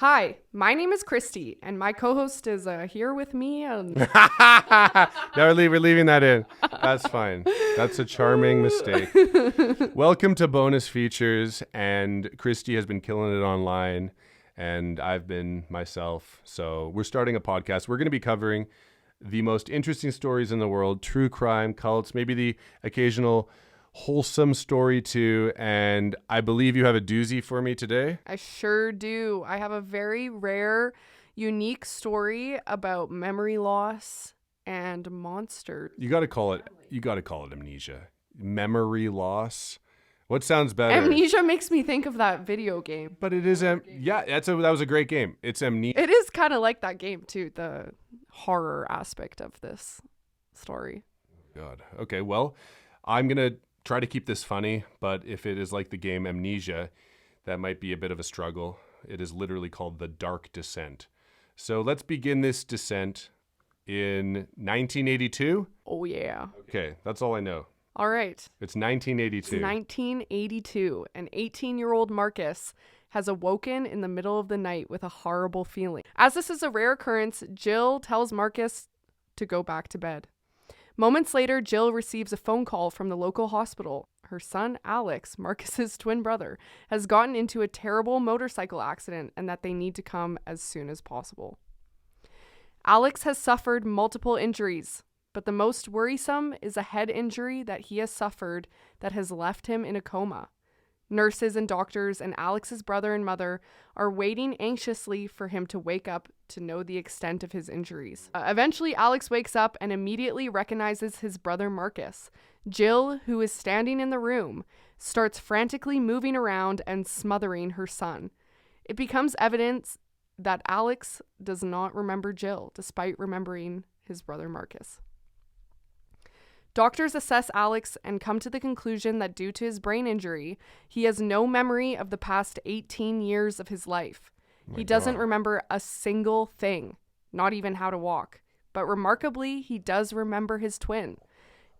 Hi, my name is Christy, and my co-host is here with me. No, we're leaving that in. That's fine. That's a charming mistake. Welcome to Bonus Features, and Christy has been killing it online, and I've been myself. So we're starting a podcast. We're going to be covering the most interesting stories in the world, true crime, cults, maybe the occasional wholesome story too. And I believe you have a doozy for me today. I sure do. I have a very rare, unique story about memory loss and monsters. You got to call it amnesia. Memory loss. What sounds better? Amnesia makes me think of that video game. But it is that was a great game. It's Amnesia. It is kind of like that game too, the horror aspect of this story. God. Okay, well, I'm going to try to keep this funny, but if it is like the game Amnesia, that might be a bit of a struggle. It is literally called The Dark Descent. So let's begin this descent in 1982. Oh, yeah. Okay, that's all I know. All right. It's 1982. It's 1982. An 18-year-old Marcus has awoken in the middle of the night with a horrible feeling. As this is a rare occurrence, Jill tells Marcus to go back to bed. Moments later, Jill receives a phone call from the local hospital. Her son, Alex, Marcus's twin brother, has gotten into a terrible motorcycle accident and that they need to come as soon as possible. Alex has suffered multiple injuries, but the most worrisome is a head injury that he has suffered that has left him in a coma. Nurses and doctors and Alex's brother and mother are waiting anxiously for him to wake up to know the extent of his injuries. Eventually, Alex wakes up and immediately recognizes his brother Marcus. Jill, who is standing in the room, starts frantically moving around and smothering her son. It becomes evident that Alex does not remember Jill, despite remembering his brother Marcus. Doctors assess Alex and come to the conclusion that due to his brain injury, he has no memory of the past 18 years of his life. He doesn't remember a single thing, not even how to walk. But remarkably, he does remember his twin.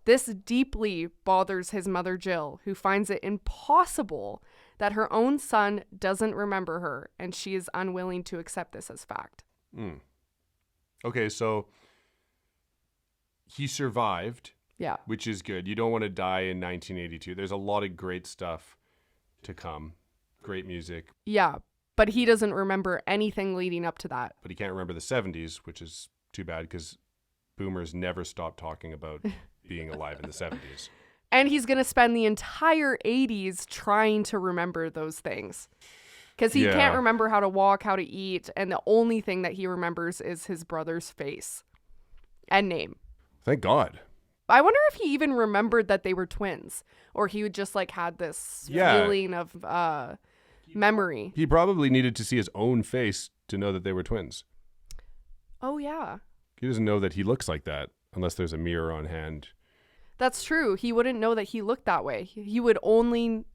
This deeply bothers his mother, Jill, who finds it impossible that her own son doesn't remember her, and she is unwilling to accept this as fact. Okay, so he survived. Yeah. Which is good. You don't want to die in 1982. There's a lot of great stuff to come. Great music. Yeah, but he doesn't remember anything leading up to that. But he can't remember the 70s, which is too bad because boomers never stopped talking about being alive in the 70s. And he's going to spend the entire 80s trying to remember those things. Because he can't remember how to walk, how to eat, and the only thing that he remembers is his brother's face and name. Thank God. I wonder if he even remembered that they were twins, or he would just had this feeling of memory. He probably needed to see his own face to know that they were twins. Oh, yeah. He doesn't know that he looks like that unless there's a mirror on hand. That's true. He wouldn't know that he looked that way. He would only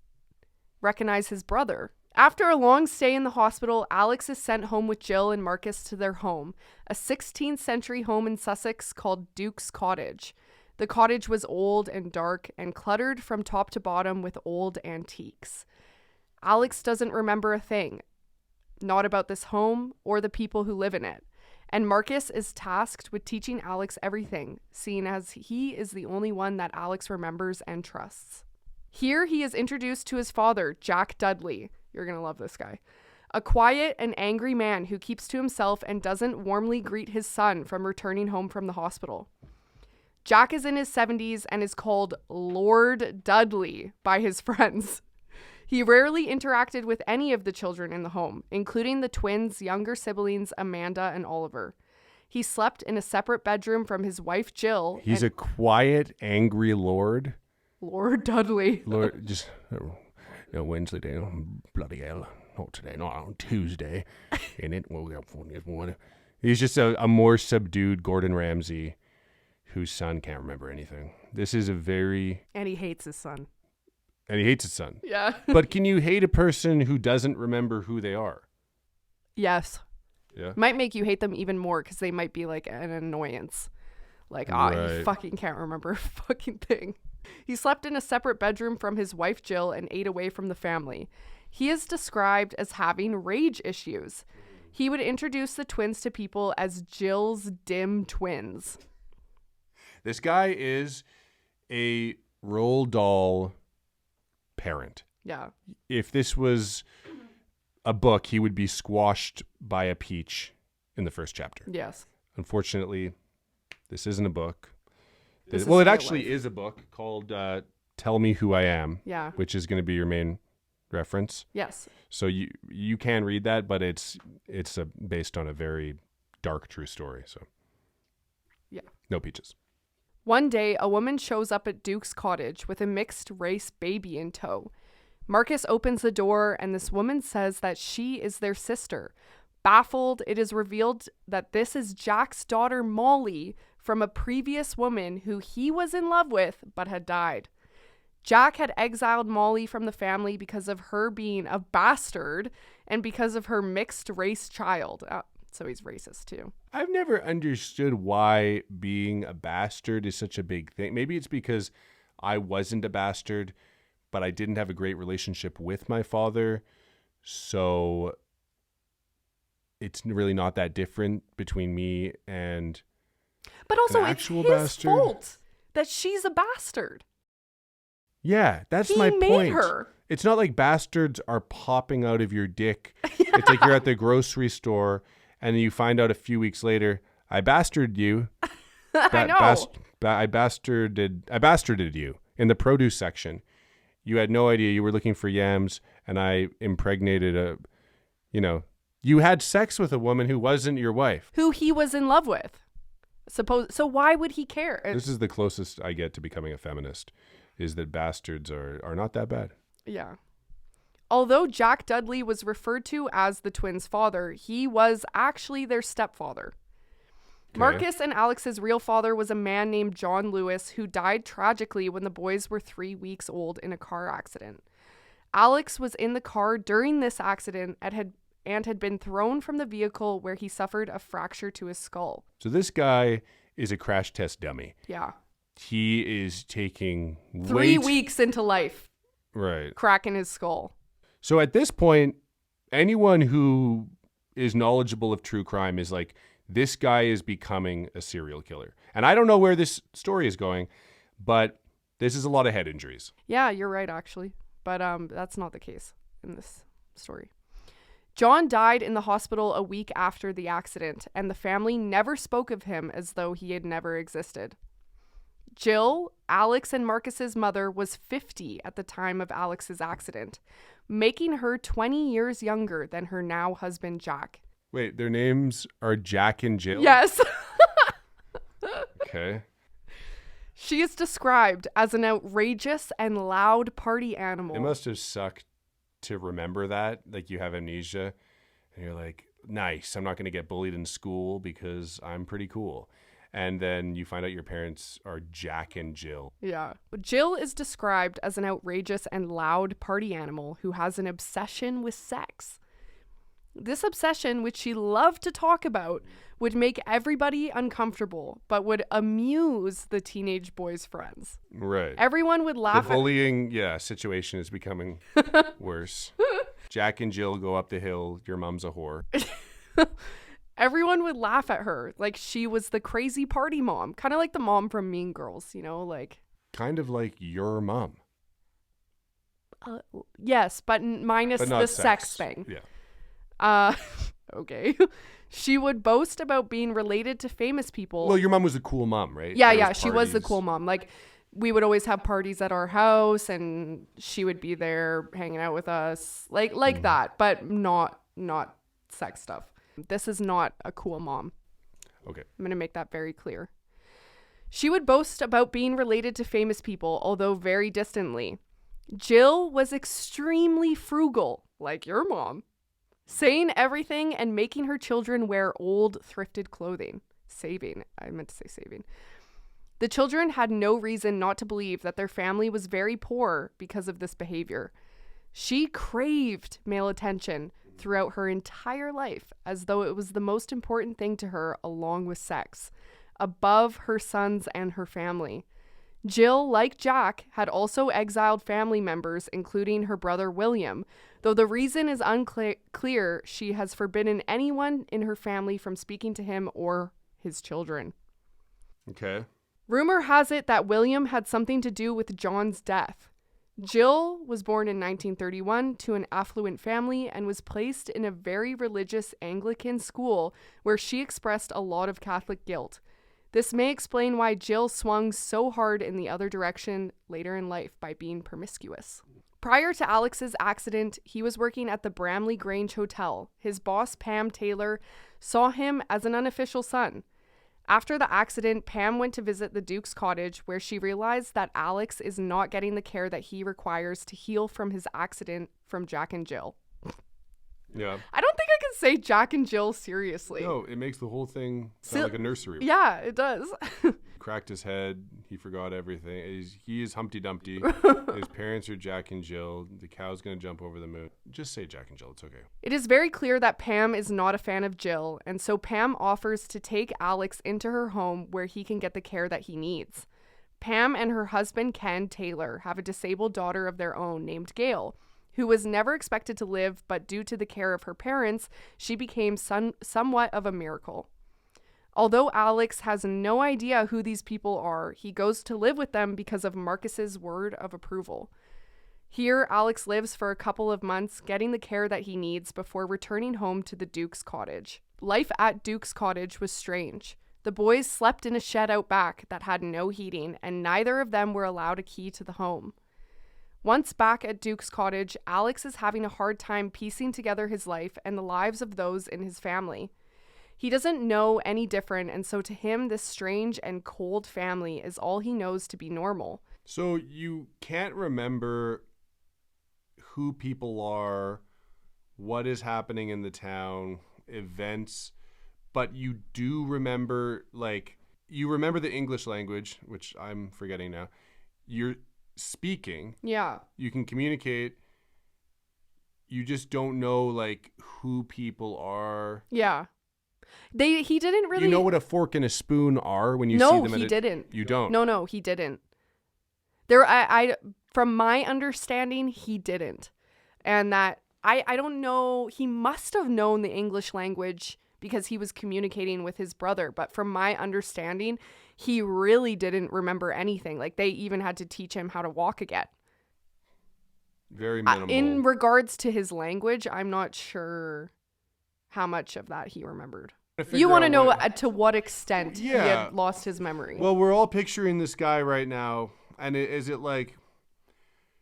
recognize his brother. After a long stay in the hospital, Alex is sent home with Jill and Marcus to their home, a 16th century home in Sussex called Duke's Cottage. The cottage was old and dark and cluttered from top to bottom with old antiques. Alex doesn't remember a thing, not about this home or the people who live in it. And Marcus is tasked with teaching Alex everything, seeing as he is the only one that Alex remembers and trusts. Here he is introduced to his father, Jack Dudley. You're going to love this guy. A quiet and angry man who keeps to himself and doesn't warmly greet his son from returning home from the hospital. Jack is in his 70s and is called Lord Dudley by his friends. He rarely interacted with any of the children in the home, including the twins' younger siblings Amanda and Oliver. He slept in a separate bedroom from his wife Jill. He's a quiet, angry lord. Lord Dudley. Lord, just Wednesday, bloody hell. Not today, not on Tuesday. In it, we'll go for this one. He's just a more subdued Gordon Ramsay, whose son can't remember anything. This is a very... And he hates his son. And he hates his son. Yeah. But can you hate a person who doesn't remember who they are? Yes. Yeah. Might make you hate them even more because they might be an annoyance. He fucking can't remember a fucking thing. He slept in a separate bedroom from his wife Jill and ate away from the family. He is described as having rage issues. He would introduce the twins to people as Jill's dim twins. This guy is a Roald Dahl parent. Yeah. If this was a book, he would be squashed by a peach in the first chapter. Yes. Unfortunately, this isn't a book. This is Well, it real actually life. is a book called Tell Me Who I Am, Yeah. which is going to be your main reference. Yes. So you can read that, but it's based on a very dark true story. So Yeah. no peaches. One day, a woman shows up at Duke's cottage with a mixed race baby in tow. Marcus opens the door, and this woman says that she is their sister. Baffled, it is revealed that this is Jack's daughter Molly from a previous woman who he was in love with but had died. Jack had exiled Molly from the family because of her being a bastard and because of her mixed race child. So he's racist too. I've never understood why being a bastard is such a big thing. Maybe it's because I wasn't a bastard, but I didn't have a great relationship with my father. So it's really not that different between me and But also, an it's actual his bastard. fault that she's a bastard. Yeah, that's He my made point. her. It's not like bastards are popping out of your dick. It's like you're at the grocery store and then you find out a few weeks later, I bastarded you. I know. I bastarded you in the produce section. You had no idea you were looking for yams, and I impregnated you had sex with a woman who wasn't your wife. Who he was in love with. So why would he care? This is the closest I get to becoming a feminist, is that bastards are not that bad. Yeah. Although Jack Dudley was referred to as the twins' father, he was actually their stepfather. Okay. Marcus and Alex's real father was a man named John Lewis who died tragically when the boys were 3 weeks old in a car accident. Alex was in the car during this accident and had been thrown from the vehicle where he suffered a fracture to his skull. So this guy is a crash test dummy. Yeah. He is taking 3 weeks into life, Right. cracking his skull. So at this point, anyone who is knowledgeable of true crime is like, this guy is becoming a serial killer. And I don't know where this story is going, but this is a lot of head injuries. Yeah, you're right, actually. But that's not the case in this story. John died in the hospital a week after the accident, and the family never spoke of him as though he had never existed. Jill, Alex and Marcus's mother, was 50 at the time of Alex's accident, making her 20 years younger than her now husband, Jack. Wait, their names are Jack and Jill? Yes. Okay. She is described as an outrageous and loud party animal. It must have sucked to remember that. Like you have amnesia and you're like, nice, I'm not going to get bullied in school because I'm pretty cool. And then you find out your parents are Jack and Jill. Yeah. Jill is described as an outrageous and loud party animal who has an obsession with sex. This obsession, which she loved to talk about, would make everybody uncomfortable, but would amuse the teenage boys' friends. Right. Everyone would laugh The bullying, situation is becoming worse. Jack and Jill go up the hill. Your mom's a whore. Everyone would laugh at her like she was the crazy party mom, kind of like the mom from Mean Girls, like. Kind of like your mom. Yes, but minus But not the sex thing. Yeah. Okay. She would boast about being related to famous people. Well, your mom was a cool mom, right? Yeah, she was the cool mom. Like, we would always have parties at our house, and she would be there hanging out with us, like that, but not sex stuff. This is not a cool mom. Okay. I'm going to make that very clear. She would boast about being related to famous people, although very distantly. Jill was extremely frugal, like your mom, saying everything and making her children wear old, thrifted clothing. Saving. I meant to say saving. The children had no reason not to believe that their family was very poor because of this behavior. She craved male attention throughout her entire life, as though it was the most important thing to her along with sex, above her sons and her family. Jill, like Jack, had also exiled family members, including her brother William, Though the reason is unclear, she has forbidden anyone in her family from speaking to him or his children. Okay. Rumor has it that William had something to do with John's death. Jill was born in 1931 to an affluent family and was placed in a very religious Anglican school where she expressed a lot of Catholic guilt. This may explain why Jill swung so hard in the other direction later in life by being promiscuous. Prior to Alex's accident, he was working at the Bramley Grange Hotel. His boss, Pam Taylor, saw him as an unofficial son. After the accident, Pam went to visit the Duke's cottage, where she realized that Alex is not getting the care that he requires to heal from his accident from Jack and Jill. Yeah. I don't think I can say Jack and Jill seriously. No, it makes the whole thing sound like a nursery. Yeah, it does. Cracked his head. He forgot everything. He is Humpty Dumpty. His parents are Jack and Jill. The cow's going to jump over the moon. Just say Jack and Jill. It's okay. It is very clear that Pam is not a fan of Jill, and so Pam offers to take Alex into her home where he can get the care that he needs. Pam and her husband, Ken Taylor, have a disabled daughter of their own named Gail, who was never expected to live, but due to the care of her parents, she became somewhat of a miracle. Although Alex has no idea who these people are, he goes to live with them because of Marcus's word of approval. Here, Alex lives for a couple of months, getting the care that he needs before returning home to the Duke's cottage. Life at Duke's cottage was strange. The boys slept in a shed out back that had no heating, and neither of them were allowed a key to the home. Once back at Duke's cottage, Alex is having a hard time piecing together his life and the lives of those in his family. He doesn't know any different, and so to him, this strange and cold family is all he knows to be normal. So you can't remember who people are, what is happening in the town, events, but you do remember, you remember the English language, which I'm forgetting now. You're speaking. Yeah. You can communicate. You just don't know, who people are. Yeah. He didn't really... You know what a fork and a spoon are when you see them? No, he didn't. You don't? No, he didn't. From my understanding, he didn't. And that, I don't know, he must have known the English language because he was communicating with his brother. But from my understanding, he really didn't remember anything. They even had to teach him how to walk again. Very minimal. In regards to his language, I'm not sure how much of that he remembered. You want to know to what extent he had lost his memory. Well, we're all picturing this guy right now. And is it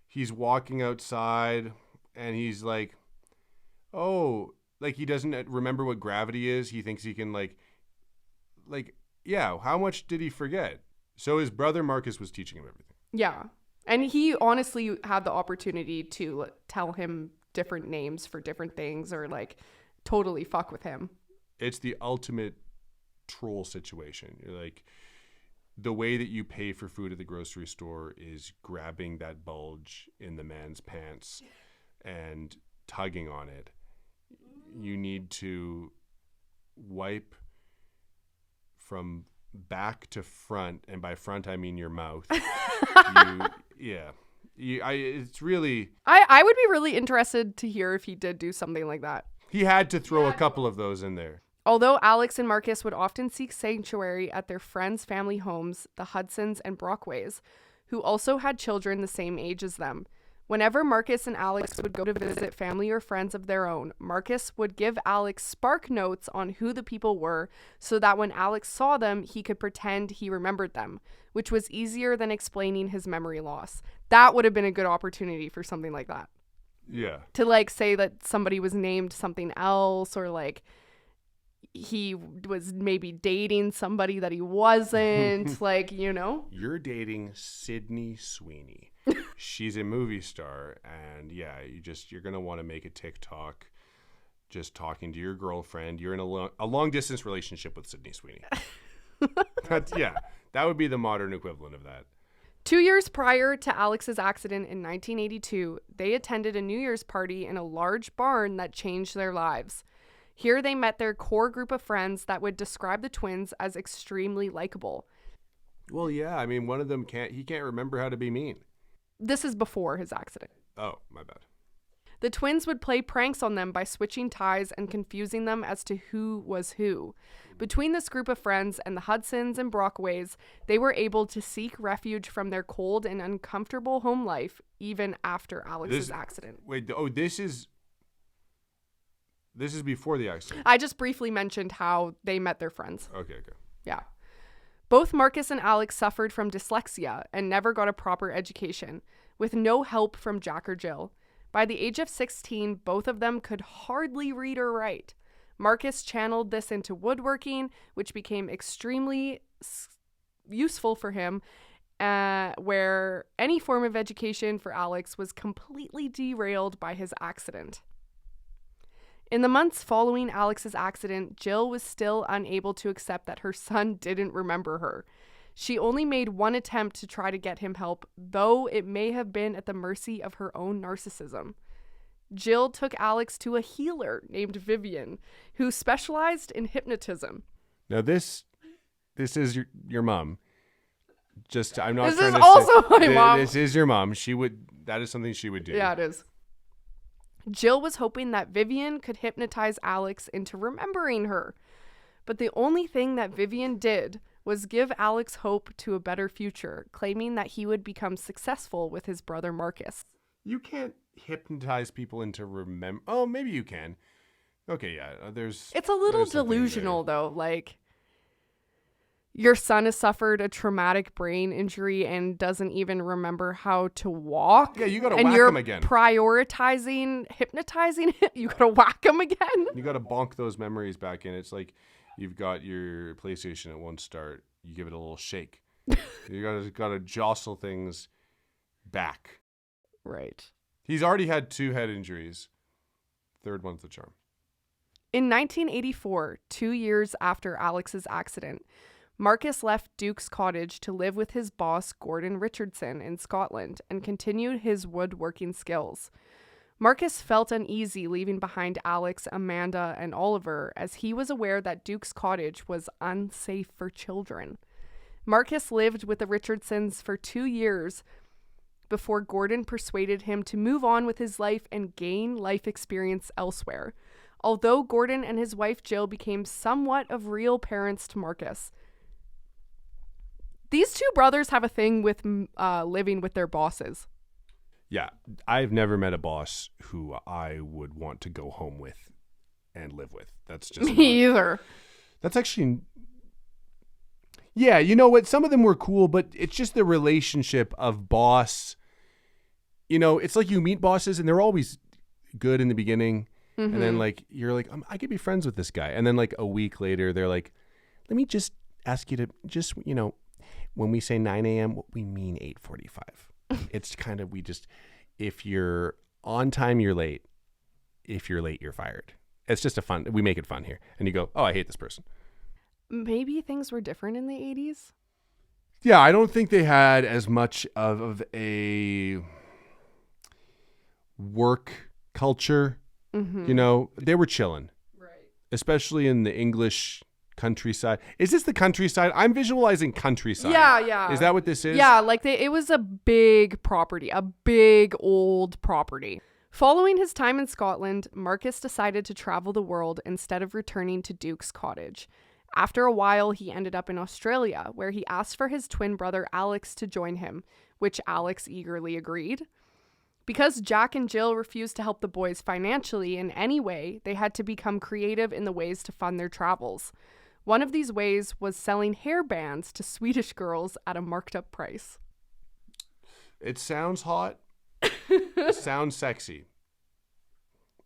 he's walking outside and he's he doesn't remember what gravity is. He thinks he can how much did he forget? So his brother Marcus was teaching him everything. Yeah. And he honestly had the opportunity to tell him different names for different things or totally fuck with him. It's the ultimate troll situation. You're the way that you pay for food at the grocery store is grabbing that bulge in the man's pants and tugging on it. You need to wipe from back to front, and by front I mean your mouth. It's really... I would be really interested to hear if he did do something like that. He had to throw a couple of those in there. Although Alex and Marcus would often seek sanctuary at their friends' family homes, the Hudsons and Brockways, who also had children the same age as them. Whenever Marcus and Alex would go to visit family or friends of their own, Marcus would give Alex spark notes on who the people were so that when Alex saw them, he could pretend he remembered them, which was easier than explaining his memory loss. That would have been a good opportunity for something like that. Yeah. To say that somebody was named something else or he was maybe dating somebody that he wasn't, You're dating Sydney Sweeney. She's a movie star, and you're going to want to make a TikTok just talking to your girlfriend. You're in a long distance relationship with Sydney Sweeney. That would be the modern equivalent of that. 2 years prior to Alex's accident in 1982, they attended a New Year's party in a large barn that changed their lives. Here they met their core group of friends that would describe the twins as extremely likable. Well, yeah, I mean, one of them can't remember how to be mean. This is before his accident. Oh, my bad. The twins would play pranks on them by switching ties and confusing them as to who was who. Between this group of friends and the Hudsons and Brockways, they were able to seek refuge from their cold and uncomfortable home life even after Alex's accident. Wait, this is before the accident. I just briefly mentioned how they met their friends. Okay. Yeah. Both Marcus and Alex suffered from dyslexia and never got a proper education, with no help from Jack or Jill. By the age of 16, both of them could hardly read or write. Marcus channeled this into woodworking, which became extremely useful for him, where any form of education for Alex was completely derailed by his accident. In the months following Alex's accident, Jill was still unable to accept that her son didn't remember her. She only made one attempt to try to get him help, though it may have been at the mercy of her own narcissism. Jill took Alex to a healer named Vivian, who specialized in hypnotism. Now this is your mom. I'm not. This trying is to also say, my mom. This is your mom. That is something she would do. Yeah, it is. Jill was hoping that Vivian could hypnotize Alex into remembering her. But the only thing that Vivian did was give Alex hope to a better future, claiming that he would become successful with his brother Marcus. You can't hypnotize people into remember. Oh, maybe you can. Okay, yeah. It's a little delusional, though. Like, your son has suffered a traumatic brain injury and doesn't even remember how to walk. Yeah, you gotta whack him again. And you're prioritizing hypnotizing him. You gotta whack him again. You gotta bonk those memories back in. It's like you've got your PlayStation at one start. You give it a little shake. You gotta jostle things back. Right. He's already had 2 head injuries. Third one's the charm. In 1984, 2 years after Alex's accident, Marcus left Duke's cottage to live with his boss, Gordon Richardson, in Scotland and continued his woodworking skills. Marcus felt uneasy leaving behind Alex, Amanda, and Oliver, as he was aware that Duke's cottage was unsafe for children. Marcus lived with the Richardsons for 2 years before Gordon persuaded him to move on with his life and gain life experience elsewhere. Although Gordon and his wife Jill became somewhat of real parents to Marcus. These 2 brothers have a thing with living with their bosses. Yeah, I've never met a boss who I would want to go home with and live with. That's just me either. That's actually, yeah. You know what? Some of them were cool, but it's just the relationship of boss. You know, it's like you meet bosses and they're always good in the beginning, and then like you're like, I could be friends with this guy, and then like a week later they're like, let me just ask you to just when we say 9 a.m., we mean 8:45. It's kind of, if you're on time, you're late. If you're late, you're fired. It's just we make it fun here. And you go, oh, I hate this person. Maybe things were different in the 80s. Yeah, I don't think they had as much of a work culture. Mm-hmm. They were chilling. Right. Especially in the English countryside. Is this the countryside? I'm visualizing countryside. Yeah. Is that what this is? Yeah, like it was a big property, a big old property. Following his time in Scotland, Marcus decided to travel the world instead of returning to Duke's cottage. After a while, he ended up in Australia, where he asked for his twin brother Alex to join him, which Alex eagerly agreed. Because Jack and Jill refused to help the boys financially in any way, they had to become creative in the ways to fund their travels. One of these ways was selling hair bands to Swedish girls at a marked up price. It sounds hot. It sounds sexy.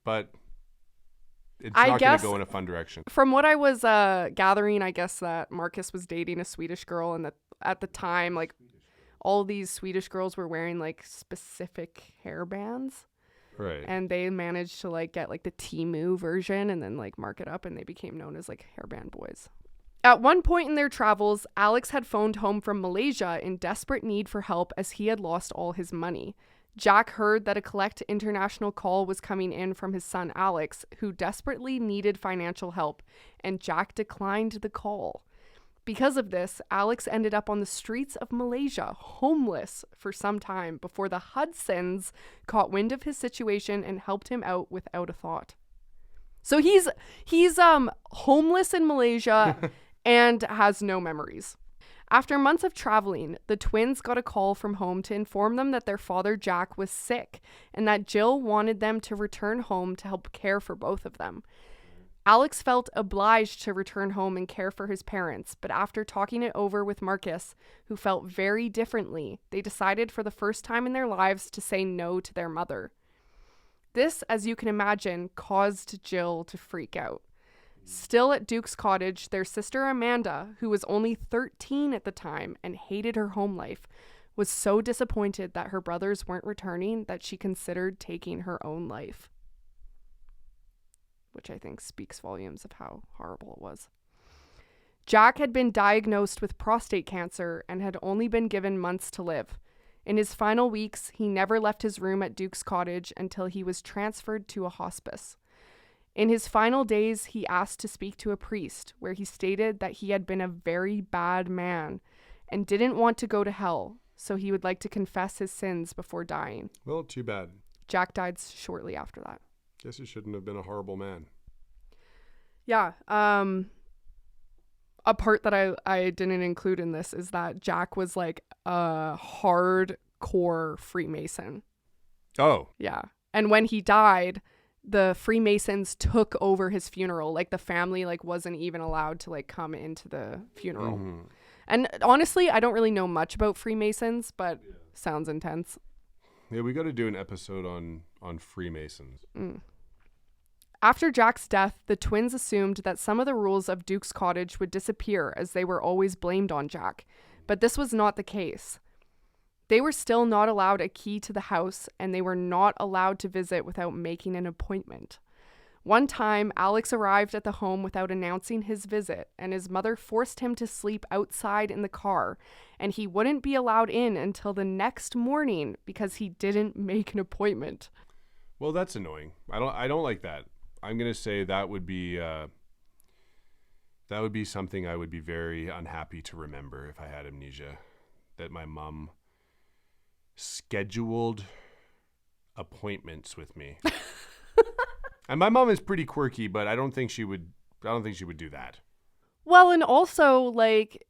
But it's not going to go in a fun direction. From what I was gathering, I guess that Marcus was dating a Swedish girl, and that at the time, like, all these Swedish girls were wearing like specific hair bands. Right. And they managed to like get like the Temu version and then like mark it up, and they became known as like hairband boys. At one point in their travels, Alex had phoned home from Malaysia in desperate need for help as he had lost all his money. Jack heard that a collect international call was coming in from his son Alex, who desperately needed financial help, and Jack declined the call. Because of this, Alex ended up on the streets of Malaysia, homeless for some time before the Hudsons caught wind of his situation and helped him out without a thought. So he's homeless in Malaysia and has no memories. After months of traveling, the twins got a call from home to inform them that their father Jack was sick and that Jill wanted them to return home to help care for both of them. Alex felt obliged to return home and care for his parents, but after talking it over with Marcus, who felt very differently, they decided for the first time in their lives to say no to their mother. This, as you can imagine, caused Jill to freak out. Still at Duke's cottage, their sister Amanda, who was only 13 at the time and hated her home life, was so disappointed that her brothers weren't returning that she considered taking her own life. Which I think speaks volumes of how horrible it was. Jack had been diagnosed with prostate cancer and had only been given months to live. In his final weeks, he never left his room at Duke's cottage until he was transferred to a hospice. In his final days, he asked to speak to a priest, where he stated that he had been a very bad man and didn't want to go to hell, so he would like to confess his sins before dying. Well, too bad. Jack died shortly after that. Guess he shouldn't have been a horrible man. Yeah. A part that I didn't include in this is that Jack was like a hardcore Freemason. Oh. Yeah. And when he died, the Freemasons took over his funeral. Like the family like wasn't even allowed to like come into the funeral. Mm-hmm. And honestly, I don't really know much about Freemasons, but sounds intense. Yeah, we got to do an episode on Freemasons. After Jack's death, the twins assumed that some of the rules of Duke's cottage would disappear as they were always blamed on Jack. But this was not the case. They were still not allowed a key to the house, and they were not allowed to visit without making an appointment. One time, Alex arrived at the home without announcing his visit, and his mother forced him to sleep outside in the car, and he wouldn't be allowed in until the next morning because he didn't make an appointment. Well, that's annoying. I don't like that. I'm going to say that would be something I would be very unhappy to remember if I had amnesia, that my mom scheduled appointments with me. And my mom is pretty quirky, but I don't think she would do that. Well, and also like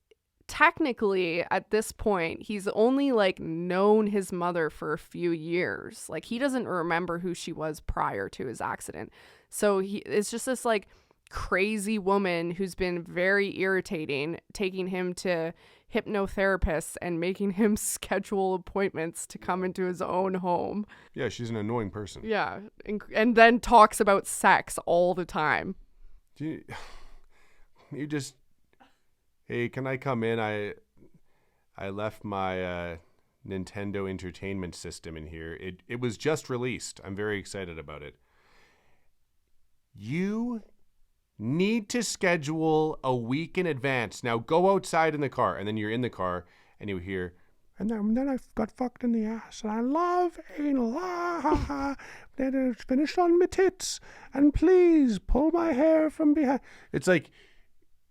technically at this point, he's only like known his mother for a few years. Like he doesn't remember who she was prior to his accident. So it's just this like crazy woman who's been very irritating, taking him to hypnotherapists and making him schedule appointments to come into his own home. Yeah, she's an annoying person. Yeah, and then talks about sex all the time. You just, hey, can I come in? I left my Nintendo Entertainment System in here. It was just released. I'm very excited about it. You need to schedule a week in advance. Now go outside in the car, and then you're in the car, and you hear, and then I got fucked in the ass, and I love anal. Then it's finished on my tits, and please pull my hair from behind. It's like,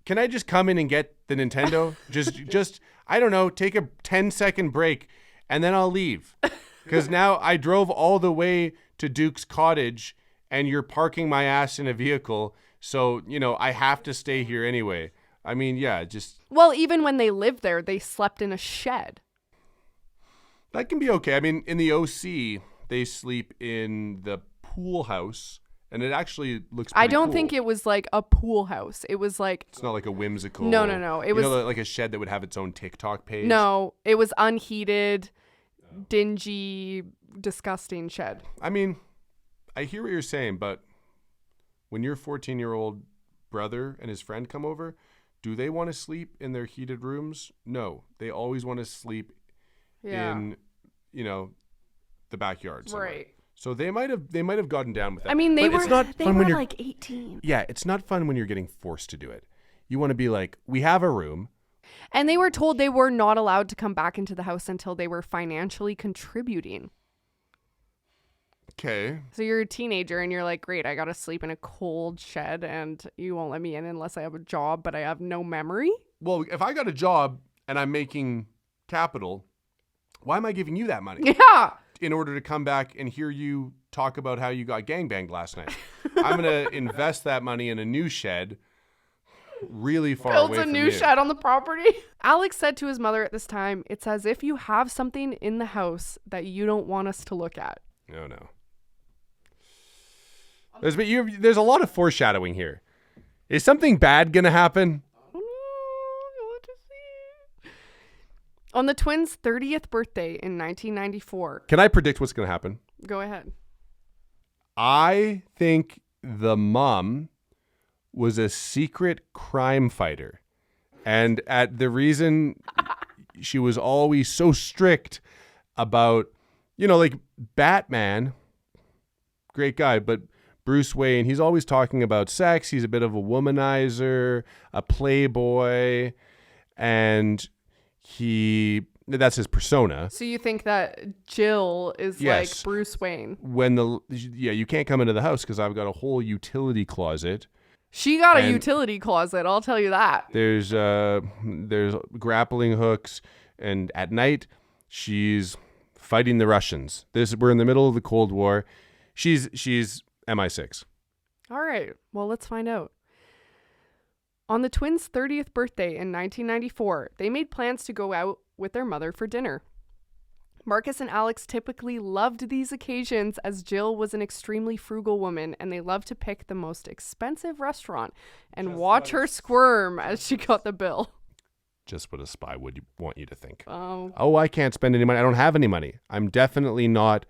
can I just come in and get the Nintendo? just I don't know, take a 10-second break, and then I'll leave. Because now I drove all the way to Duke's cottage, and you're parking my ass in a vehicle. So, I have to stay here anyway. I mean, yeah, just... Well, even when they lived there, they slept in a shed. That can be okay. I mean, in the OC, they sleep in the pool house, and it actually looks pretty I don't cool. think it was like a pool house. It was like... It's not like a whimsical... No. It was like a shed that would have its own TikTok page? No, it was unheated, dingy, disgusting shed. I mean, I hear what you're saying, but... When your 14-year-old brother and his friend come over, do they want to sleep in their heated rooms? No. They always want to sleep in, the backyard somewhere. Right. So they might have gotten down with that. I mean, they were like 18. Yeah, it's not fun when you're getting forced to do it. You want to be like, we have a room. And they were told they were not allowed to come back into the house until they were financially contributing. Okay. So you're a teenager and you're like, great, I got to sleep in a cold shed and you won't let me in unless I have a job, but I have no memory? Well, if I got a job and I'm making capital, why am I giving you that money? Yeah. In order to come back and hear you talk about how you got gangbanged last night. I'm going to invest that money in a new shed really far Builds away a from new you. shed on the property. Alex said to his mother at this time, it's as if you have something in the house that you don't want us to look at. No. There's a lot of foreshadowing here. Is something bad going to happen? On the twins' 30th birthday in 1994. Can I predict what's going to happen? Go ahead. I think the mom was a secret crime fighter. And the reason she was always so strict about, like Batman, great guy, but Bruce Wayne, he's always talking about sex. He's a bit of a womanizer, a playboy, and that's his persona. So you think that Jill is Yes. like Bruce Wayne? You can't come into the house because I've got a whole utility closet. She got a And utility closet, I'll tell you that. There's grappling hooks, and at night she's fighting the Russians. We're in the middle of the Cold War. She's MI6. All right, well, let's find out. On the twins' 30th birthday in 1994, they made plans to go out with their mother for dinner. Marcus and Alex typically loved these occasions as Jill was an extremely frugal woman and they loved to pick the most expensive restaurant and watch her squirm as she got the bill. Just what a spy would want you to think. Oh, I can't spend any money. I don't have any money. I'm definitely not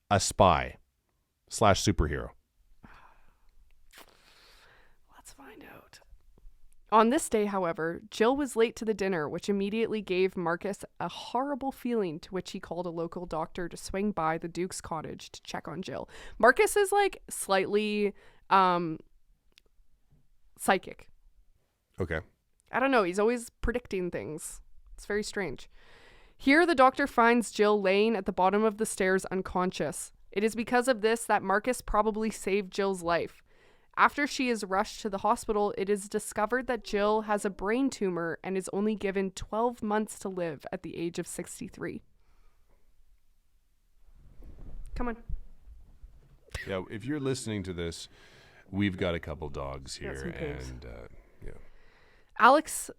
a spy / superhero. let's find out. On this day, however, Jill was late to the dinner, which immediately gave Marcus a horrible feeling, to which he called a local doctor to swing by the Duke's cottage to check on Jill. Marcus is like slightly psychic. Okay. I don't know. He's always predicting things. It's very strange. Here, the doctor finds Jill laying at the bottom of the stairs unconscious. It is because of this that Marcus probably saved Jill's life. After she is rushed to the hospital, it is discovered that Jill has a brain tumor and is only given 12 months to live at the age of 63. Come on. Yeah, if you're listening to this, we've got a couple dogs Got here, some pigs. and yeah. Alex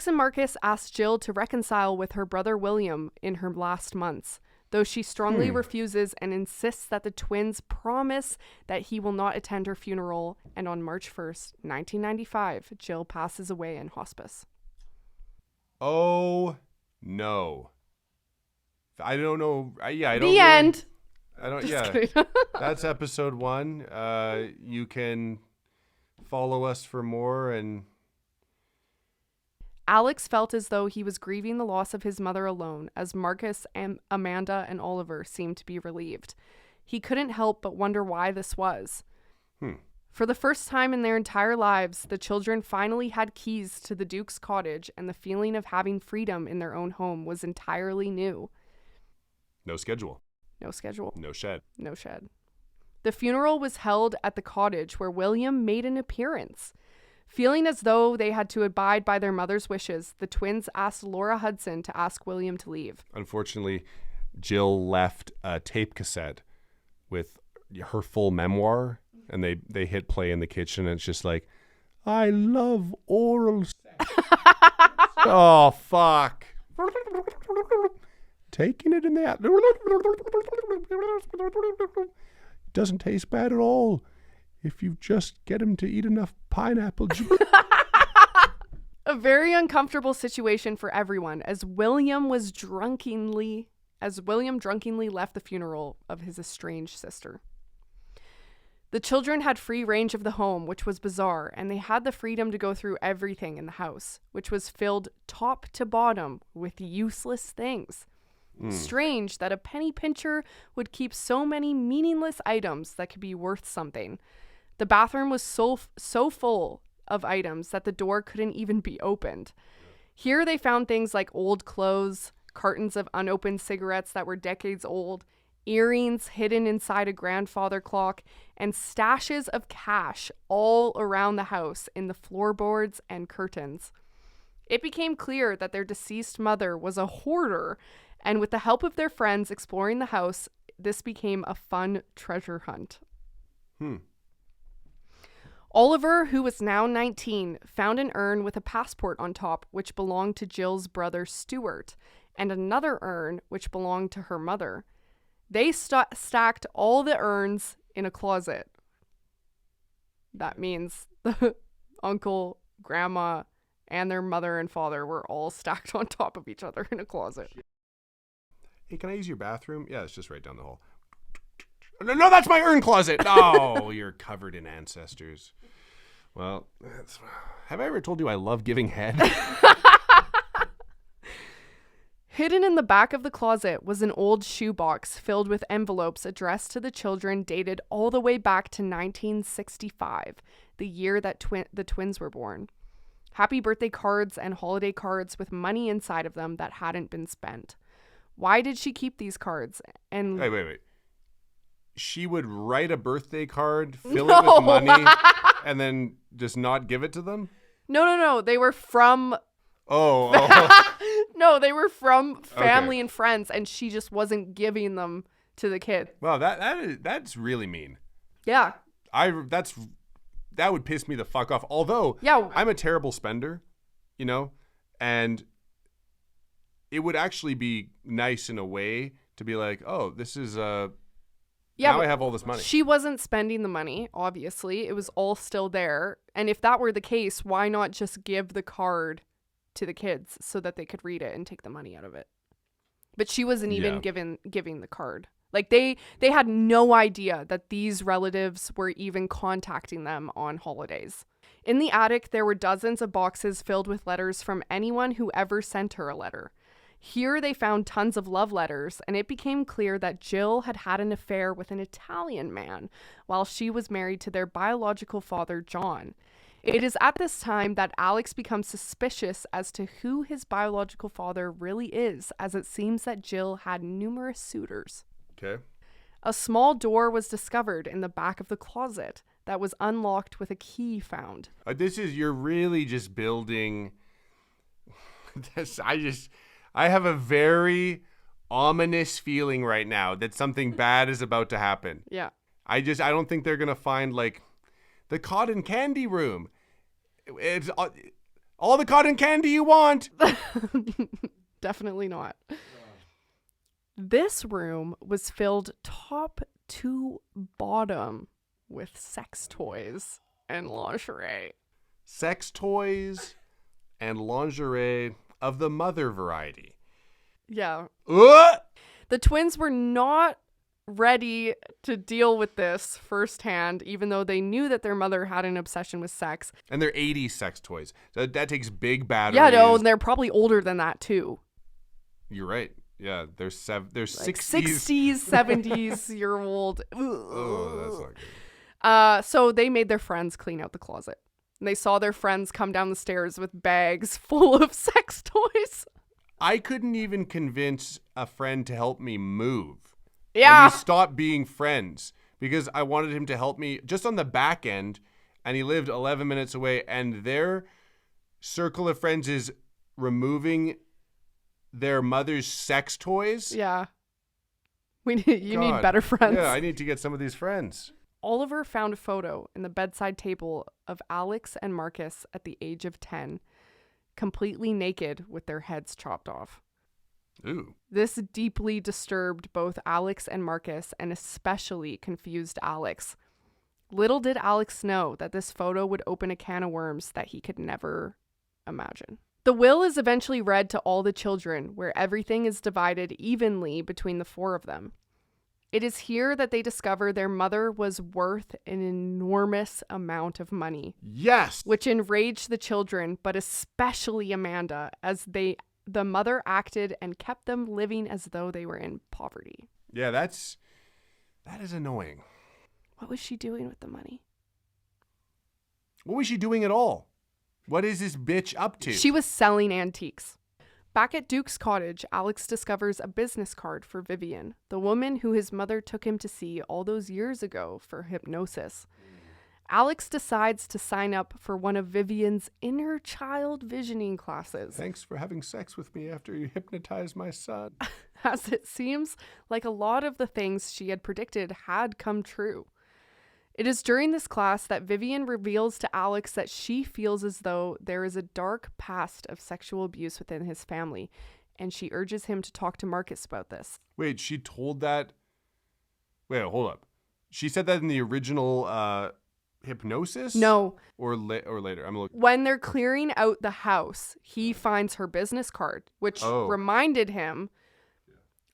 and Marcus asked Jill to reconcile with her brother William in her last months, though she strongly refuses and insists that the twins promise that he will not attend her funeral, and on March 1st, 1995, Jill passes away in hospice. Oh no! I don't know. I don't. The really- end. I don't. Just Yeah, kidding. that's episode 1. You can follow us for more and. Alex felt as though he was grieving the loss of his mother alone, as Marcus and Amanda and Oliver seemed to be relieved. He couldn't help but wonder why this was. For the first time in their entire lives, the children finally had keys to the Duke's cottage, and the feeling of having freedom in their own home was entirely new. No schedule. No schedule. No shed. No shed. The funeral was held at the cottage where William made an appearance. Feeling as though they had to abide by their mother's wishes, the twins asked Laura Hudson to ask William to leave. Unfortunately, Jill left a tape cassette with her full memoir, and they hit play in the kitchen, and it's just like, I love oral sex. Oh, fuck. Taking it in there. Doesn't taste bad at all if you just get him to eat enough pineapple juice. A very uncomfortable situation for everyone, as William drunkenly left the funeral of his estranged sister. The children had free range of the home, which was bizarre, and they had the freedom to go through everything in the house, which was filled top to bottom with useless things. Strange that a penny pincher would keep so many meaningless items that could be worth something. The bathroom was so full of items that the door couldn't even be opened. Here they found things like old clothes, cartons of unopened cigarettes that were decades old, earrings hidden inside a grandfather clock, and stashes of cash all around the house in the floorboards and curtains. It became clear that their deceased mother was a hoarder, and with the help of their friends exploring the house, this became a fun treasure hunt. Oliver, who was now 19, found an urn with a passport on top which belonged to Jill's brother Stuart, and another urn which belonged to her mother. They stacked all the urns in a closet. That means the uncle, grandma, and their mother and father were all stacked on top of each other in a closet. Hey, can I use your bathroom? Yeah, it's just right down the hall. No, that's my urn closet. Oh, you're covered in ancestors. Well, have I ever told you I love giving head? Hidden in the back of the closet was an old shoebox filled with envelopes addressed to the children dated all the way back to 1965, the year that the twins were born. Happy birthday cards and holiday cards with money inside of them that hadn't been spent. Why did she keep these cards? And Wait. She would write a birthday card, fill it with money, and then just not give it to them? No. They were from... Oh. No, they were from family and friends, and she just wasn't giving them to the kid. Wow, that's really mean. Yeah. That would piss me the fuck off. Although, I'm a terrible spender, and it would actually be nice in a way to be like, oh, this is now I have all this money. She wasn't spending the money, obviously. It was all still there. And if that were the case, why not just give the card to the kids so that they could read it and take the money out of it? But she wasn't even giving the card. Like they had no idea that these relatives were even contacting them on holidays. In the attic, there were dozens of boxes filled with letters from anyone who ever sent her a letter. Here they found tons of love letters, and it became clear that Jill had had an affair with an Italian man while she was married to their biological father, John. It is at this time that Alex becomes suspicious as to who his biological father really is, as it seems that Jill had numerous suitors. Okay. A small door was discovered in the back of the closet that was unlocked with a key found. You're really just building this. I have a very ominous feeling right now that something bad is about to happen. Yeah. I don't think they're going to find like the cotton candy room. It's all the cotton candy you want. Definitely not. This room was filled top to bottom with sex toys and lingerie. Sex toys and lingerie of the mother variety. Yeah. The twins were not ready to deal with this firsthand, even though they knew that their mother had an obsession with sex. And they're 80s sex toys. That takes big batteries. Yeah, no, and they're probably older than that too. You're right. Yeah, they're like 60s, 70s year old. Oh, that's not good. So they made their friends clean out the closet. And they saw their friends come down the stairs with bags full of sex toys. I couldn't even convince a friend to help me move. Yeah. And we stopped being friends because I wanted him to help me just on the back end, and he lived 11 minutes away, and their circle of friends is removing their mother's sex toys. Yeah. You need better friends. Yeah, I need to get some of these friends. Oliver found a photo in the bedside table of Alex and Marcus at the age of 10, completely naked with their heads chopped off. Ooh. This deeply disturbed both Alex and Marcus, and especially confused Alex. Little did Alex know that this photo would open a can of worms that he could never imagine. The will is eventually read to all the children, where everything is divided evenly between the four of them. It is here that they discover their mother was worth an enormous amount of money. Yes! Which enraged the children, but especially Amanda, as the mother acted and kept them living as though they were in poverty. Yeah, that is annoying. What was she doing with the money? What was she doing at all? What is this bitch up to? She was selling antiques. Back at Duke's cottage, Alex discovers a business card for Vivian, the woman who his mother took him to see all those years ago for hypnosis. Alex decides to sign up for one of Vivian's inner child visioning classes. Thanks for having sex with me after you hypnotized my son. As it seems like a lot of the things she had predicted had come true. It is during this class that Vivian reveals to Alex that she feels as though there is a dark past of sexual abuse within his family, and she urges him to talk to Marcus about this. Wait, she told that? Wait, hold up. She said that in the original hypnosis? No. Or later? I'm looking. When they're clearing out the house, he finds her business card, which reminded him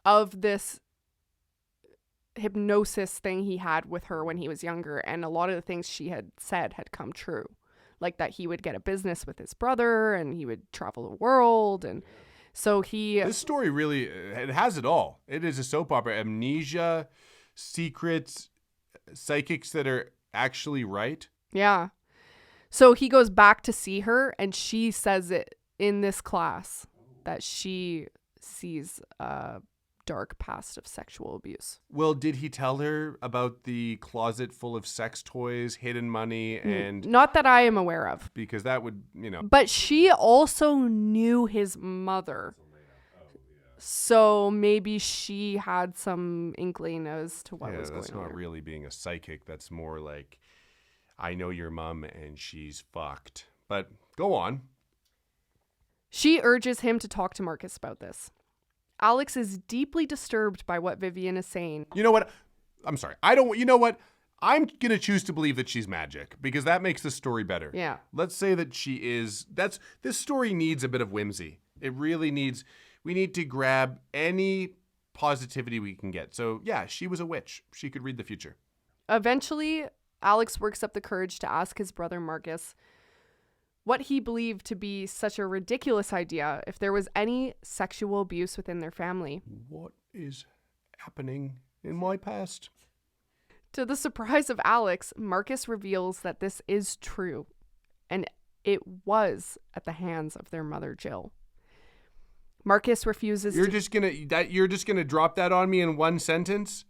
of this hypnosis thing he had with her when he was younger, and a lot of the things she had said had come true, like that he would get a business with his brother and he would travel the world. And so this story really, it has it all. It is a soap opera. Amnesia, secrets, psychics that are actually right. Yeah. So he goes back to see her, and she says it in this class that she sees dark past of sexual abuse. Well, did he tell her about the closet full of sex toys, hidden money, and... Not that I am aware of. Because that would, But she also knew his mother. So maybe she had some inkling as to what was going on. That's not really being a psychic. That's more like, I know your mom and she's fucked. But go on. She urges him to talk to Marcus about this. Alex is deeply disturbed by what Vivian is saying. You know what? I'm sorry. You know what? I'm going to choose to believe that she's magic because that makes the story better. Yeah. Let's say that she is. This story needs a bit of whimsy. It really needs, we need to grab any positivity we can get. So yeah, she was a witch. She could read the future. Eventually, Alex works up the courage to ask his brother Marcus what he believed to be such a ridiculous idea if there was any sexual abuse within their family. What is happening in my past? To the surprise of Alex, Marcus reveals that this is true, and it was at the hands of their mother, Jill. Marcus refuses You're just gonna drop that on me in one sentence?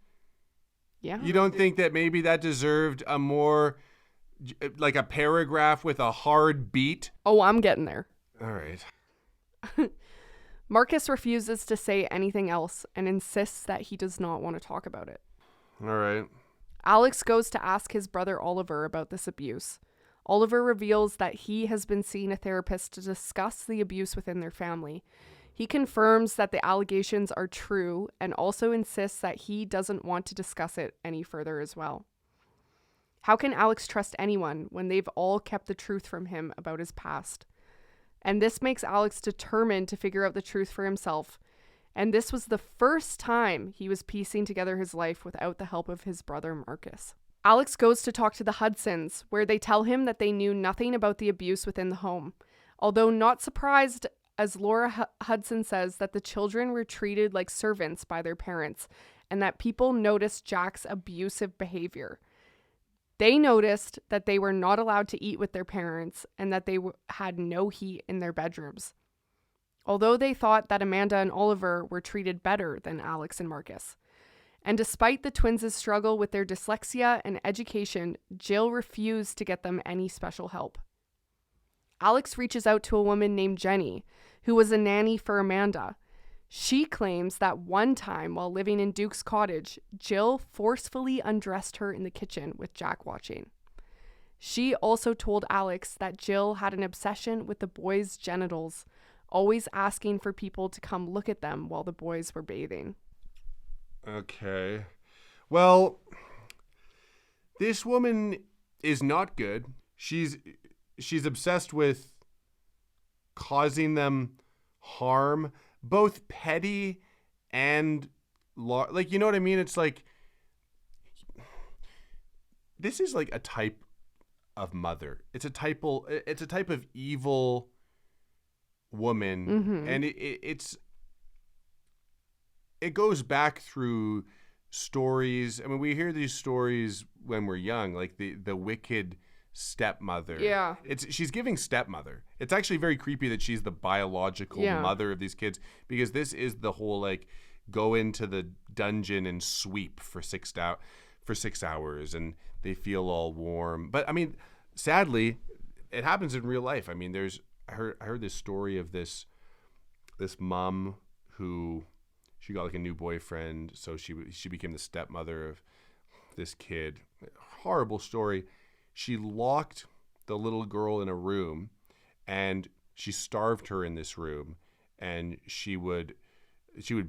Yeah. You don't think that maybe that deserved a more... like a paragraph with a hard beat? Oh, I'm getting there. All right. Marcus refuses to say anything else and insists that he does not want to talk about it. All right. Alex goes to ask his brother Oliver about this abuse. Oliver reveals that he has been seeing a therapist to discuss the abuse within their family. He confirms that the allegations are true and also insists that he doesn't want to discuss it any further as well. How can Alex trust anyone when they've all kept the truth from him about his past? And this makes Alex determined to figure out the truth for himself. And this was the first time he was piecing together his life without the help of his brother Marcus. Alex goes to talk to the Hudsons, where they tell him that they knew nothing about the abuse within the home. Although not surprised, as Laura Hudson says that the children were treated like servants by their parents, and that people noticed Jack's abusive behavior. They noticed that they were not allowed to eat with their parents and that they had no heat in their bedrooms. Although they thought that Amanda and Oliver were treated better than Alex and Marcus. And despite the twins' struggle with their dyslexia and education, Jill refused to get them any special help. Alex reaches out to a woman named Jenny, who was a nanny for Amanda. She claims that one time while living in Duke's cottage, Jill forcefully undressed her in the kitchen with Jack watching. She also told Alex that Jill had an obsession with the boys' genitals, always asking for people to come look at them while the boys were bathing. Okay. Well, this woman is not good. She's obsessed with causing them harm, both petty and like, you know what I mean? It's like, this is like a type of mother. It's a type of evil woman, Mm-hmm. and it goes back through stories. I mean, we hear these stories when we're young, like the wicked stepmother. Yeah. She's giving stepmother. It's actually very creepy that she's the biological mother of these kids, because this is the whole like go into the dungeon and sweep for 6 hours and they feel all warm. But I mean, sadly, it happens in real life. I mean, I heard this story of this mom who she got like a new boyfriend, so she became the stepmother of this kid. Horrible story. She locked the little girl in a room and she starved her in this room, and she would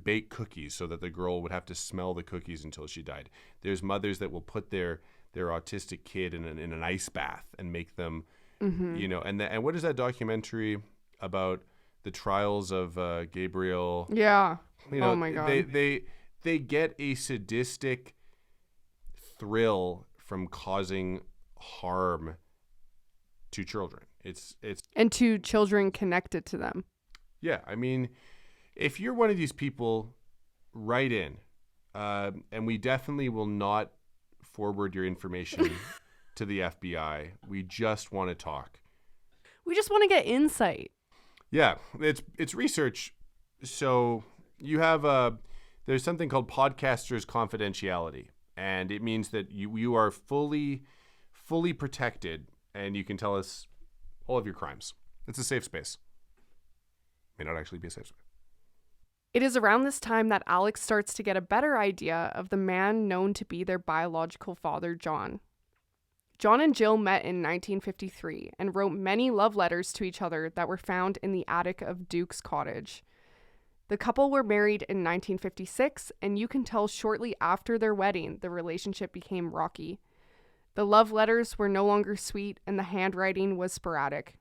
bake cookies so that the girl would have to smell the cookies until she died. There's mothers that will put their autistic kid in an ice bath and make them, and what is that documentary about the trials of Gabriel? Yeah. Oh my God. They get a sadistic thrill from causing harm to children. It's and to children connected to them. Yeah, I mean, if you're one of these people, write in, and we definitely will not forward your information to the FBI. We just want to talk. We just want to get insight. Yeah, it's research. So you have there's something called podcasters confidentiality, and it means that you are fully protected, and you can tell us all of your crimes. It's a safe space. May not actually be a safe space. It is around this time that Alex starts to get a better idea of the man known to be their biological father, John. John and Jill met in 1953 and wrote many love letters to each other that were found in the attic of Duke's cottage. The couple were married in 1956, and you can tell shortly after their wedding the relationship became rocky. The love letters were no longer sweet, and the handwriting was sporadic.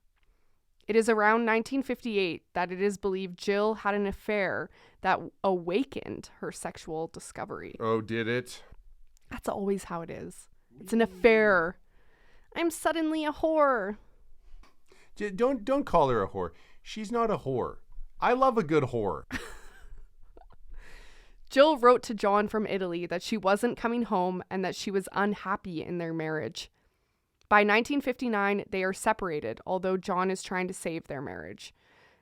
It is around 1958 that it is believed Jill had an affair that awakened her sexual discovery. Oh, did it? That's always how it is. It's an affair. I'm suddenly a whore. Don't call her a whore. She's not a whore. I love a good whore. Jill wrote to John from Italy that she wasn't coming home and that she was unhappy in their marriage. By 1959, they are separated, although John is trying to save their marriage.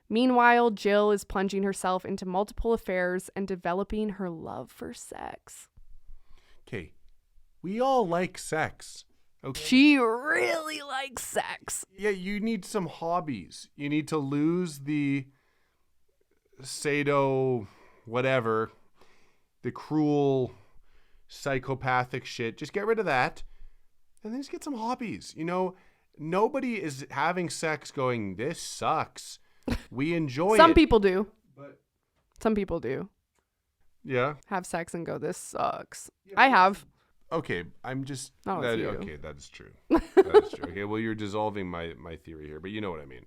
Meanwhile, Jill is plunging herself into multiple affairs and developing her love for sex. Okay, we all like sex. Okay. She really likes sex. Yeah, you need some hobbies. You need to lose the sado, whatever, the cruel, psychopathic shit. Just get rid of that. And then just get some hobbies. You know, nobody is having sex going, this sucks. We enjoy it. Some people do. But some people do. Yeah. Have sex and go, this sucks. Yeah, I have. Okay, I'm just... Oh, okay, that is true. That is true. Okay, well, you're dissolving my theory here, but you know what I mean.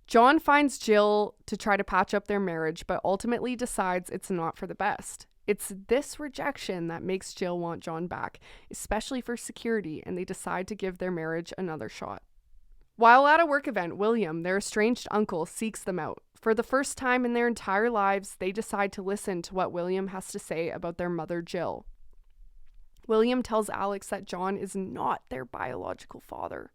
John finds Jill to try to patch up their marriage, but ultimately decides it's not for the best. It's this rejection that makes Jill want John back, especially for security, and they decide to give their marriage another shot. While at a work event, William, their estranged uncle, seeks them out. For the first time in their entire lives, they decide to listen to what William has to say about their mother, Jill. William tells Alex that John is not their biological father,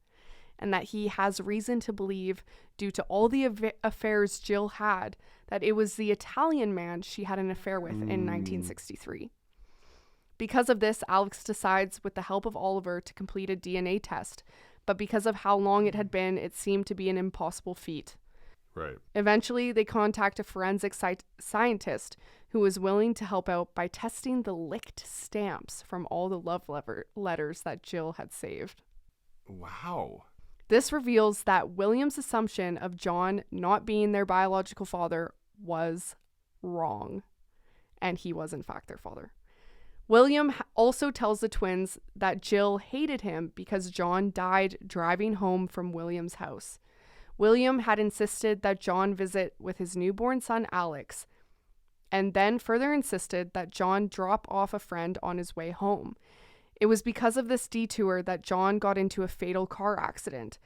and that he has reason to believe, due to all the affairs Jill had, that it was the Italian man she had an affair with in 1963. Because of this, Alex decides, with the help of Oliver, to complete a DNA test, but because of how long it had been, it seemed to be an impossible feat. Right. Eventually, they contact a forensic scientist who was willing to help out by testing the licked stamps from all the love letters that Jill had saved. Wow. This reveals that William's assumption of John not being their biological father was wrong, and he was in fact their father. William also tells the twins that Jill hated him because John died driving home from William's house. William had insisted that John visit with his newborn son Alex, and then further insisted that John drop off a friend on his way home. It was because of this detour that John got into a fatal car accident.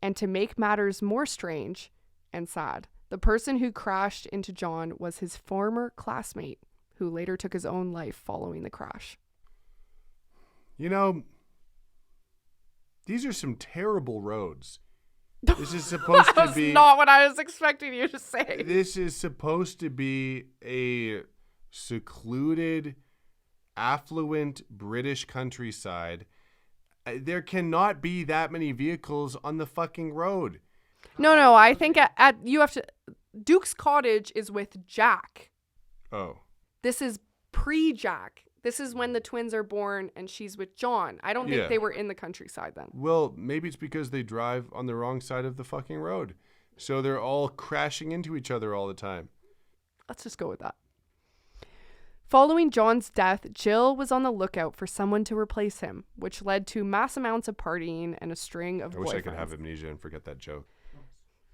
And to make matters more strange and sad, the person who crashed into John was his former classmate, who later took his own life following the crash. You know, These are some terrible roads. This is supposed to That's be not what I was expecting you to say. This is supposed to be a secluded, affluent British countryside. There cannot be that many vehicles on the fucking road. No, I think at you have to. Duke's cottage is with Jack. Oh. This is pre-Jack. This is when the twins are born and she's with John. I don't think they were in the countryside then. Well, maybe it's because they drive on the wrong side of the fucking road. So they're all crashing into each other all the time. Let's just go with that. Following John's death, Jill was on the lookout for someone to replace him, which led to mass amounts of partying and a string of boyfriends. I wish I could have amnesia and forget that joke.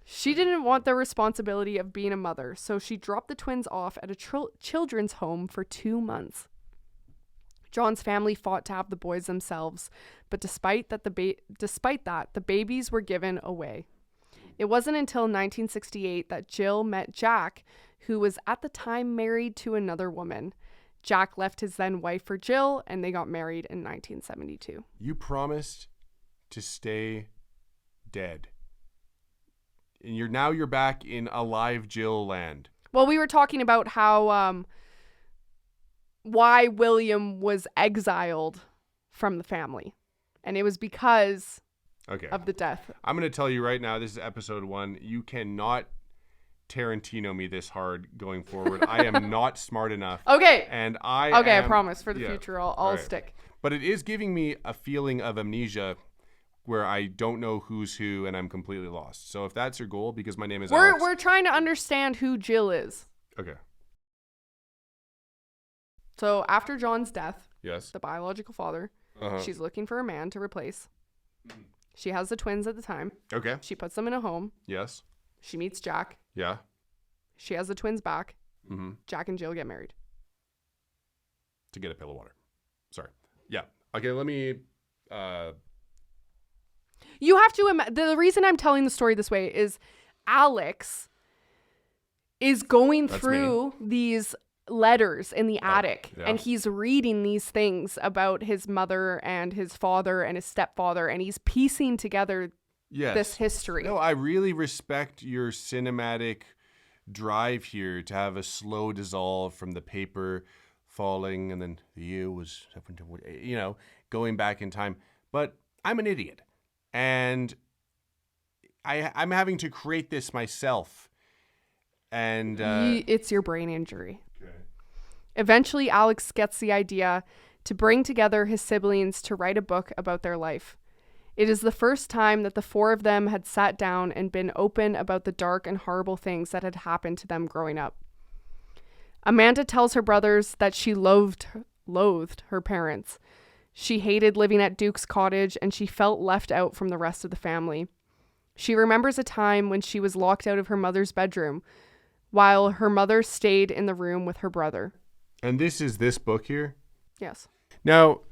She didn't want the responsibility of being a mother, so she dropped the twins off at a children's home for 2 months. John's family fought to have the boys themselves, but despite that, the babies were given away. It wasn't until 1968 that Jill met Jack, who was at the time married to another woman. Jack left his then wife for Jill, and they got married in 1972. You promised to stay dead. And you're back in alive Jill land. Well, we were talking about how why William was exiled from the family. And it was because of the death. I'm going to tell you right now, this is episode 1. You cannot Tarantino me this hard going forward. I am not smart enough. Okay. And I promise for the future I'll stick. But it is giving me a feeling of amnesia where I don't know who's who and I'm completely lost. So if that's your goal, because my name is Alex. We're trying to understand who Jill is. Okay. So after John's death, yes, the biological father, she's looking for a man to replace. She has the twins at the time. Okay. She puts them in a home. Yes. She meets Jack. Yeah. She has the twins back. Mm-hmm. Jack and Jill get married. To get a pail of water. Sorry. Yeah. Okay, let me... You have to... The reason I'm telling the story this way is Alex is going through these letters in the attic, and he's reading these things about his mother and his father and his stepfather, and he's piecing together this history. No, I really respect your cinematic drive here to have a slow dissolve from the paper falling, and then the year was, going back in time. But I'm an idiot, and I'm having to create this myself. And it's your brain injury. Eventually, Alex gets the idea to bring together his siblings to write a book about their life. It is the first time that the 4 of them had sat down and been open about the dark and horrible things that had happened to them growing up. Amanda tells her brothers that she loathed her parents. She hated living at Duke's cottage, and she felt left out from the rest of the family. She remembers a time when she was locked out of her mother's bedroom while her mother stayed in the room with her brother. And this is this book here? Yes. Now,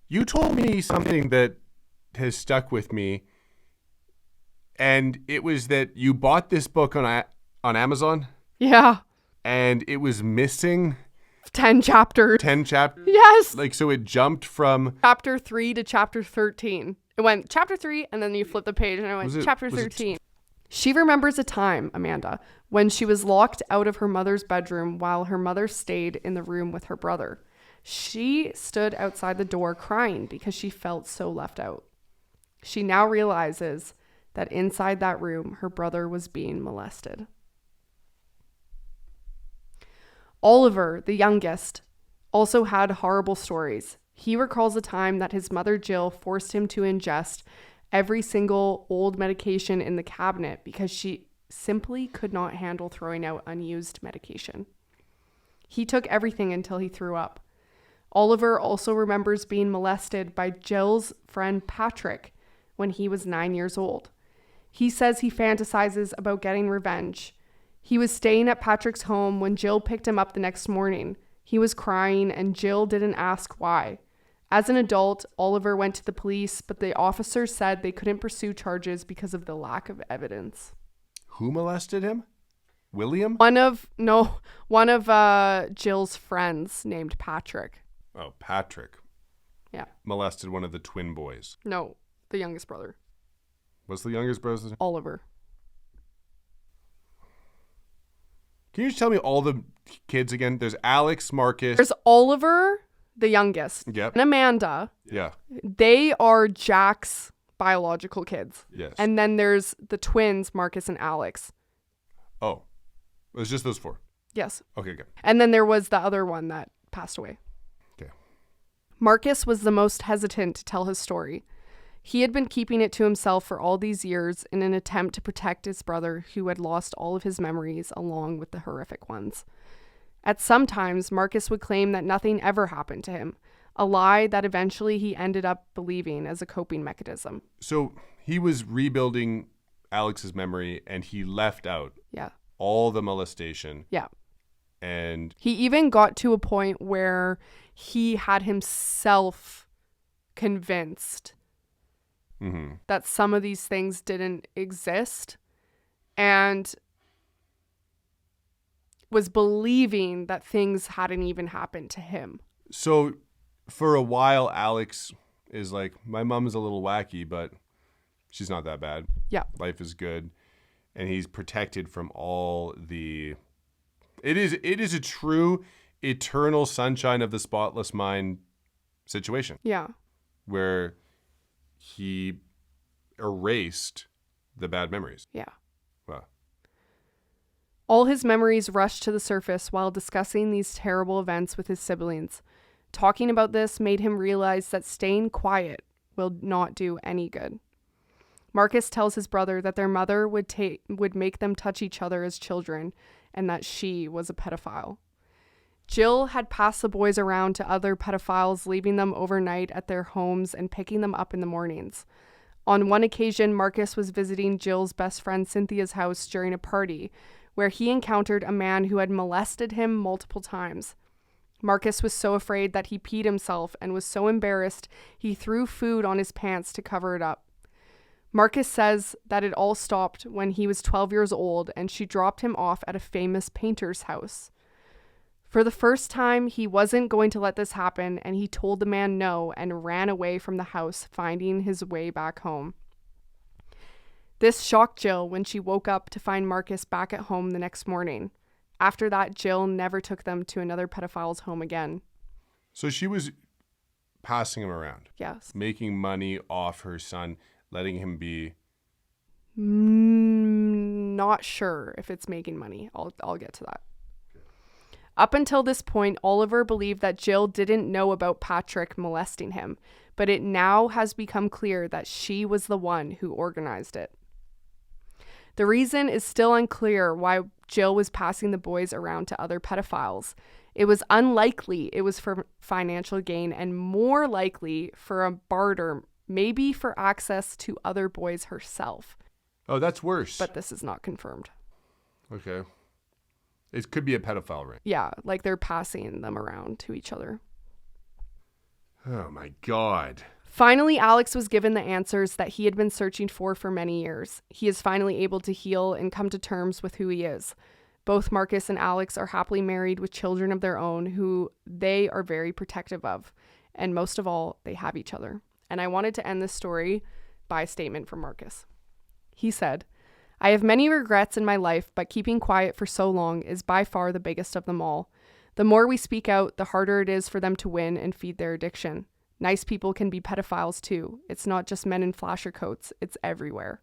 you told me something that has stuck with me, and it was that you bought this book on Amazon? Yeah. And it was missing 10 chapters. 10 chapters? Yes. So it jumped from chapter 3 to chapter 13. It went chapter 3, and then you flip the page, and it went chapter 13. She remembers a time, Amanda, when she was locked out of her mother's bedroom while her mother stayed in the room with her brother. She stood outside the door crying because she felt so left out. She now realizes that inside that room, her brother was being molested. Oliver, the youngest, also had horrible stories. He recalls a time that his mother Jill forced him to ingest every single old medication in the cabinet because she simply could not handle throwing out unused medication. He took everything until he threw up. Oliver also remembers being molested by Jill's friend Patrick when he was 9 years old. He says he fantasizes about getting revenge. He was staying at Patrick's home when Jill picked him up the next morning. He was crying, and Jill didn't ask why. As an adult, Oliver went to the police, but the officers said they couldn't pursue charges because of the lack of evidence. Who molested him? William? One of Jill's friends named Patrick. Oh, Patrick. Yeah. Molested one of the twin boys. No. The youngest brother. What's the youngest brother? Oliver. Can you just tell me all the kids again? There's Alex, Marcus. There's Oliver, the youngest. Yep. And Amanda. Yeah. They are Jack's biological kids. Yes. And then there's the twins, Marcus and Alex. Oh. It was just those 4. Yes. Okay, good. And then there was the other one that passed away. Okay. Marcus was the most hesitant to tell his story. He had been keeping it to himself for all these years in an attempt to protect his brother who had lost all of his memories along with the horrific ones. At some times, Marcus would claim that nothing ever happened to him, a lie that eventually he ended up believing as a coping mechanism. So he was rebuilding Alex's memory and he left out Yeah. all the molestation. Yeah. And he even got to a point where he had himself convinced that some of these things didn't exist and was believing that things hadn't even happened to him. So for a while, Alex is like, my mom's a little wacky, but she's not that bad. Yeah. Life is good. And he's protected from all the... It is a true eternal sunshine of the spotless mind situation. Yeah. Where he erased the bad memories. Yeah. Wow. All his memories rushed to the surface while discussing these terrible events with his siblings. Talking about this made him realize that staying quiet will not do any good. Marcus tells his brother that their mother would make them touch each other as children and that she was a pedophile. Jill had passed the boys around to other pedophiles, leaving them overnight at their homes and picking them up in the mornings. On one occasion, Marcus was visiting Jill's best friend Cynthia's house during a party, where he encountered a man who had molested him multiple times. Marcus was so afraid that he peed himself and was so embarrassed he threw food on his pants to cover it up. Marcus says that it all stopped when he was 12 years old and she dropped him off at a famous painter's house. For the first time, he wasn't going to let this happen, and he told the man no and ran away from the house, finding his way back home. This shocked Jill when she woke up to find Marcus back at home the next morning. After that, Jill never took them to another pedophile's home again. So she was passing him around. Yes. Making money off her son, letting him be... Not sure if it's making money. I'll get to that. Up until this point, Oliver believed that Jill didn't know about Patrick molesting him, but it now has become clear that she was the one who organized it. The reason is still unclear why Jill was passing the boys around to other pedophiles. It was unlikely it was for financial gain and more likely for a barter, maybe for access to other boys herself. Oh, that's worse. But this is not confirmed. Okay. It could be a pedophile ring. Yeah, like they're passing them around to each other. Oh my God. Finally, Alex was given the answers that he had been searching for many years. He is finally able to heal and come to terms with who he is. Both Marcus and Alex are happily married with children of their own who they are very protective of. And most of all, they have each other. And I wanted to end this story by a statement from Marcus. He said, "I have many regrets in my life, but keeping quiet for so long is by far the biggest of them all. The more we speak out, the harder it is for them to win and feed their addiction. Nice people can be pedophiles too. It's not just men in flasher coats, it's everywhere.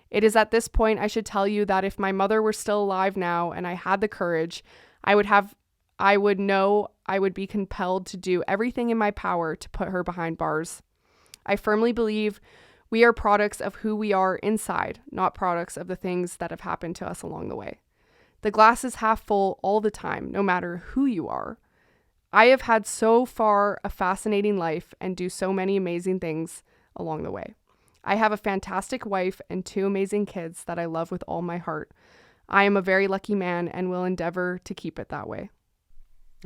It is at this point I should tell you that if my mother were still alive now and I had the courage, I would know I would be compelled to do everything in my power to put her behind bars. I firmly believe we are products of who we are inside, not products of the things that have happened to us along the way. The glass is half full all the time, no matter who you are. I have had so far a fascinating life and do so many amazing things along the way. I have a fantastic wife and 2 amazing kids that I love with all my heart. I am a very lucky man and will endeavor to keep it that way."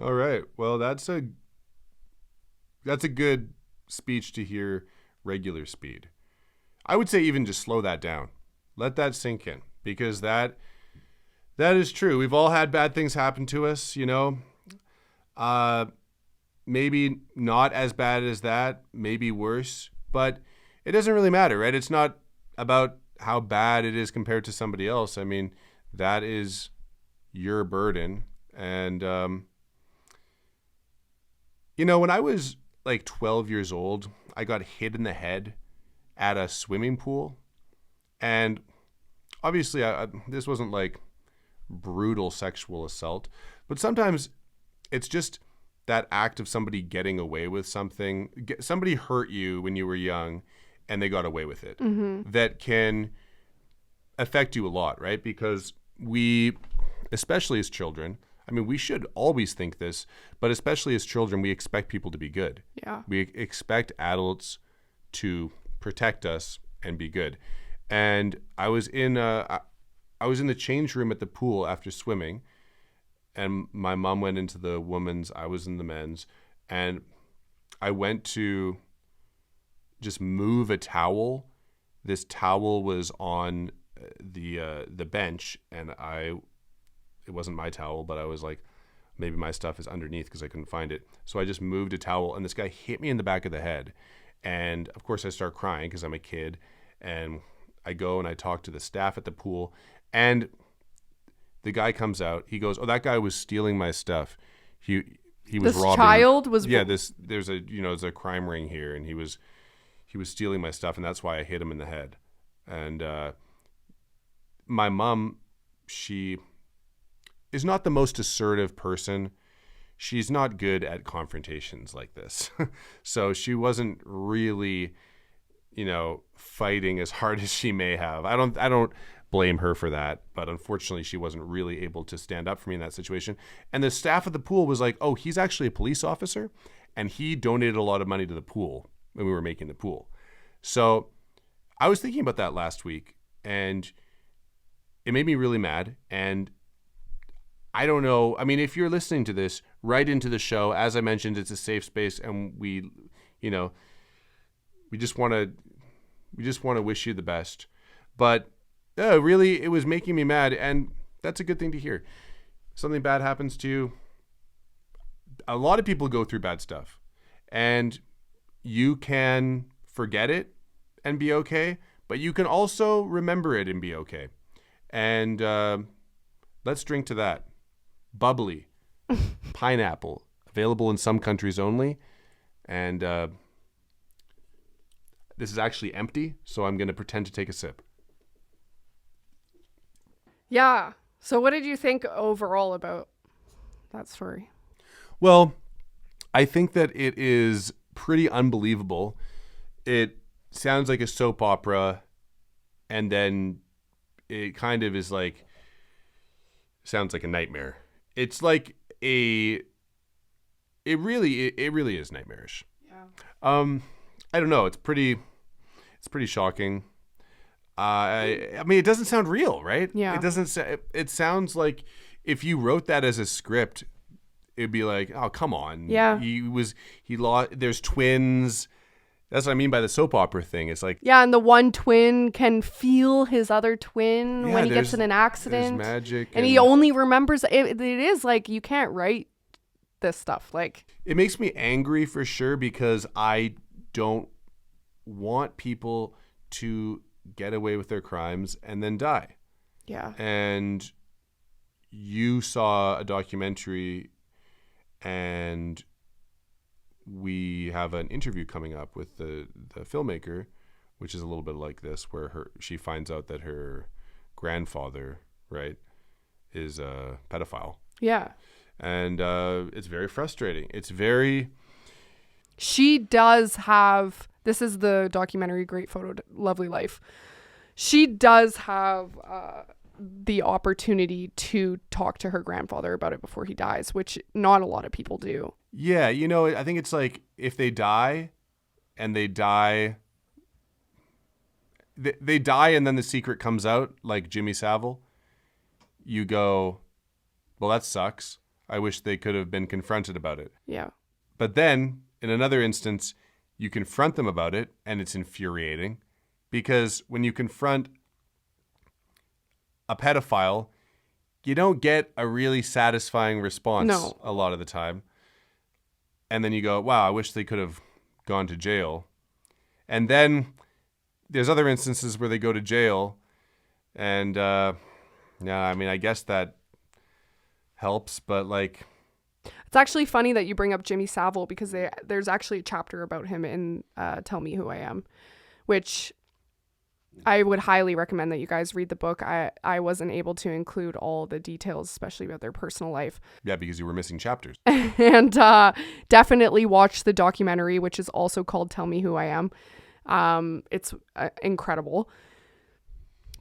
All right. Well, that's a good speech to hear regular speed. I would say even just slow that down. Let that sink in, because that is true. We've all had bad things happen to us, you know. Maybe not as bad as that, maybe worse, but it doesn't really matter, right? It's not about how bad it is compared to somebody else. I mean, that is your burden. And, when I was like 12 years old, I got hit in the head at a swimming pool. And obviously, this wasn't like brutal sexual assault, but sometimes it's just that act of somebody getting away with something. Somebody hurt you when you were young and they got away with it. That can affect you a lot, right? Because we, especially as children, I mean, we should always think this, but especially as children, we expect people to be good. Yeah. We expect adults to protect us and be good. And I was in the change room at the pool after swimming, and my mom went into the women's, I was in the men's, and I went to just move a towel. This towel was on the bench, and it wasn't my towel, but I was like, maybe my stuff is underneath because I couldn't find it. So I just moved a towel, and this guy hit me in the back of the head. And of course I start crying because I'm a kid, and I go and I talk to the staff at the pool, and the guy comes out. He goes, "Oh, that guy was stealing my stuff. He was This robbing." child was. Yeah, there's a crime ring here, and he was stealing my stuff, and that's why I hit him in the head. And my mom, she is not the most assertive person. She's not good at confrontations like this. So she wasn't really, fighting as hard as she may have. I don't blame her for that, but unfortunately she wasn't really able to stand up for me in that situation. And the staff at the pool was like, "Oh, he's actually a police officer, and he donated a lot of money to the pool when we were making the pool." So I was thinking about that last week, and it made me really mad. And I don't know. I mean, if you're listening to this, write into the show. As I mentioned, it's a safe space, and we just want to wish you the best. But really, it was making me mad, and that's a good thing to hear. Something bad happens to you. A lot of people go through bad stuff, and you can forget it and be okay, but you can also remember it and be okay. And let's drink to that. Bubbly, pineapple, available in some countries only. And this is actually empty, so I'm going to pretend to take a sip. Yeah. So what did you think overall about that story? Well, I think that it is pretty unbelievable. It sounds like a soap opera, and then it kind of is like, sounds like a nightmare. It's like it really is nightmarish. Yeah. I don't know. It's pretty shocking. I mean, it doesn't sound real, right? Yeah. It doesn't. It sounds like if you wrote that as a script, it'd be like, oh, come on. Yeah. He lost. There's twins. That's what I mean by the soap opera thing. It's like, yeah, and the one twin can feel his other twin Yeah, when he gets in an accident. There's magic, and he only remembers it. It is like you can't write this stuff. Like, it makes me angry for sure because I don't want people to get away with their crimes and then die. yeah, And you saw a documentary, and we have an interview coming up with the filmmaker, which is a little bit like this, where she finds out that her grandfather, right, is a pedophile. yeah. And it's very frustrating. She does have. This is the documentary Great Photo, Lovely Life. She does have the opportunity to talk to her grandfather about it before he dies, which not a lot of people do. Yeah, I think it's like if they die and they die and then the secret comes out, like Jimmy Savile, you go, well, that sucks. I wish they could have been confronted about it. Yeah. But then in another instance, you confront them about it, and it's infuriating because when you confront a pedophile, you don't get a really satisfying response a lot of the time. And then you go, wow, I wish they could have gone to jail. And then there's other instances where they go to jail, and yeah, I mean, I guess that helps, but like, It's actually funny that you bring up Jimmy Savile because there's actually a chapter about him in Tell Me Who I Am, which I would highly recommend that you guys read the book. I wasn't able to include all the details, especially about their personal life. yeah, because you were missing chapters. And definitely watch the documentary, which is also called Tell Me Who I Am. It's incredible.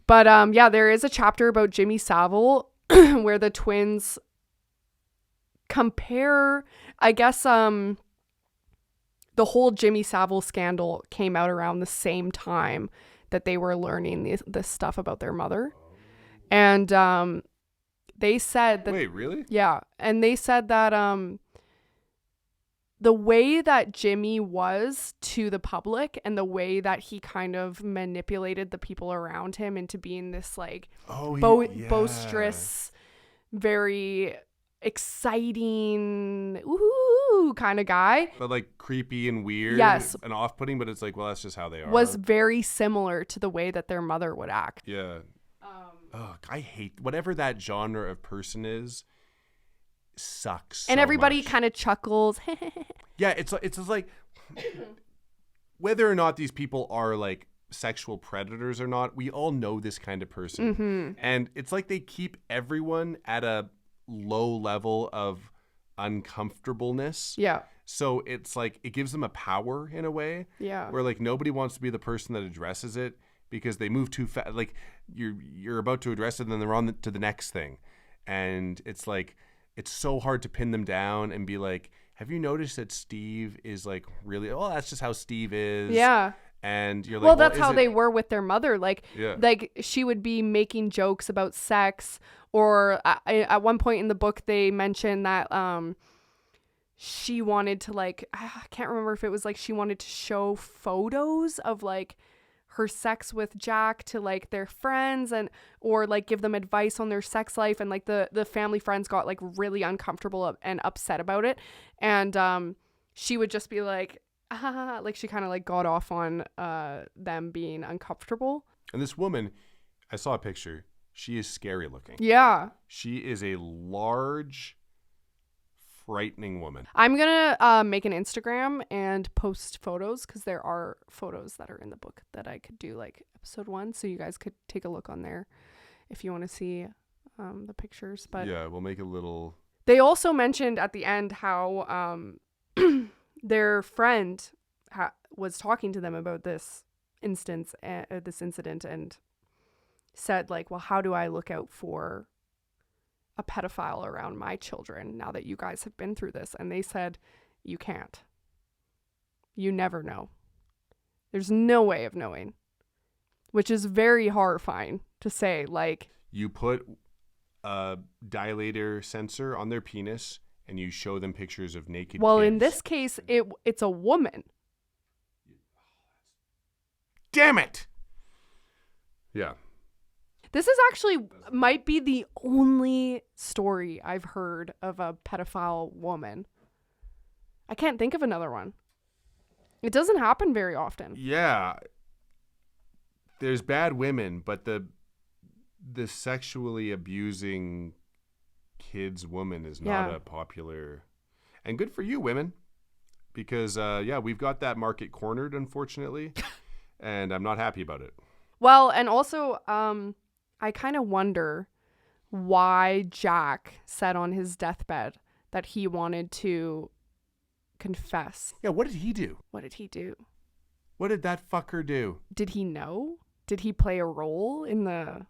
But yeah, there is a chapter about Jimmy Savile where the twins compare, I guess, the whole Jimmy Savile scandal came out around the same time that they were learning this stuff about their mother. And they said that... Wait, really? Yeah. And they said that the way that Jimmy was to the public and the way that he kind of manipulated the people around him into being this like boisterous, very exciting, ooh kind of guy. But like creepy and weird, yes, and off-putting, but it's like, well, that's just how they are. Was very similar to the way that their mother would act. Yeah. I hate whatever that genre of person is. Sucks. And so everybody much. kind of chuckles. Yeah, it's just like whether or not these people are like sexual predators or not, we all know this kind of person. Mm-hmm. And it's like they keep everyone at a low level of uncomfortableness. Yeah. So it's like it gives them a power in a way. Yeah. Where like nobody wants to be the person that addresses it because they move too fast. Like you're about to address it and then they're on to the next thing. And it's like it's so hard to pin them down and be like, have you noticed that Steve is like really, oh, that's just how Steve is. Yeah. And you're like, well, that's how they were with their mother. Like, yeah. Like she would be making jokes about sex, or at one point in the book, they mentioned that she wanted to like, I can't remember if it was like she wanted to show photos of like her sex with Jack to like their friends or like give them advice on their sex life, and like the family friends got like really uncomfortable and upset about it, and she would just be like she kind of like got off on them being uncomfortable. And this woman, I saw a picture, she is scary looking. Yeah, she is a large, frightening woman. I'm gonna make an Instagram and post photos because there are photos that are in the book that I could do like episode 1, so you guys could take a look on there if you want to see the pictures. But yeah, we'll make a little. They also mentioned at the end how their friend was talking to them about this incident, and said like, well, how do I look out for a pedophile around my children now that you guys have been through this? And they said, you can't. You never know. There's no way of knowing, which is very horrifying to say. Like, you put a dilator sensor on their penis and you show them pictures of naked kids. In this case, it's a woman. Damn it. Yeah. This is actually might be the only story I've heard of a pedophile woman. I can't think of another one. It doesn't happen very often. Yeah. There's bad women, but the sexually abusing kids woman is not a popular. And good for you, women. Because, we've got that market cornered, unfortunately. And I'm not happy about it. Well, and also, I kind of wonder why Jack said on his deathbed that he wanted to confess. Yeah, what did he do? What did he do? What did that fucker do? Did he know? Did he play a role in the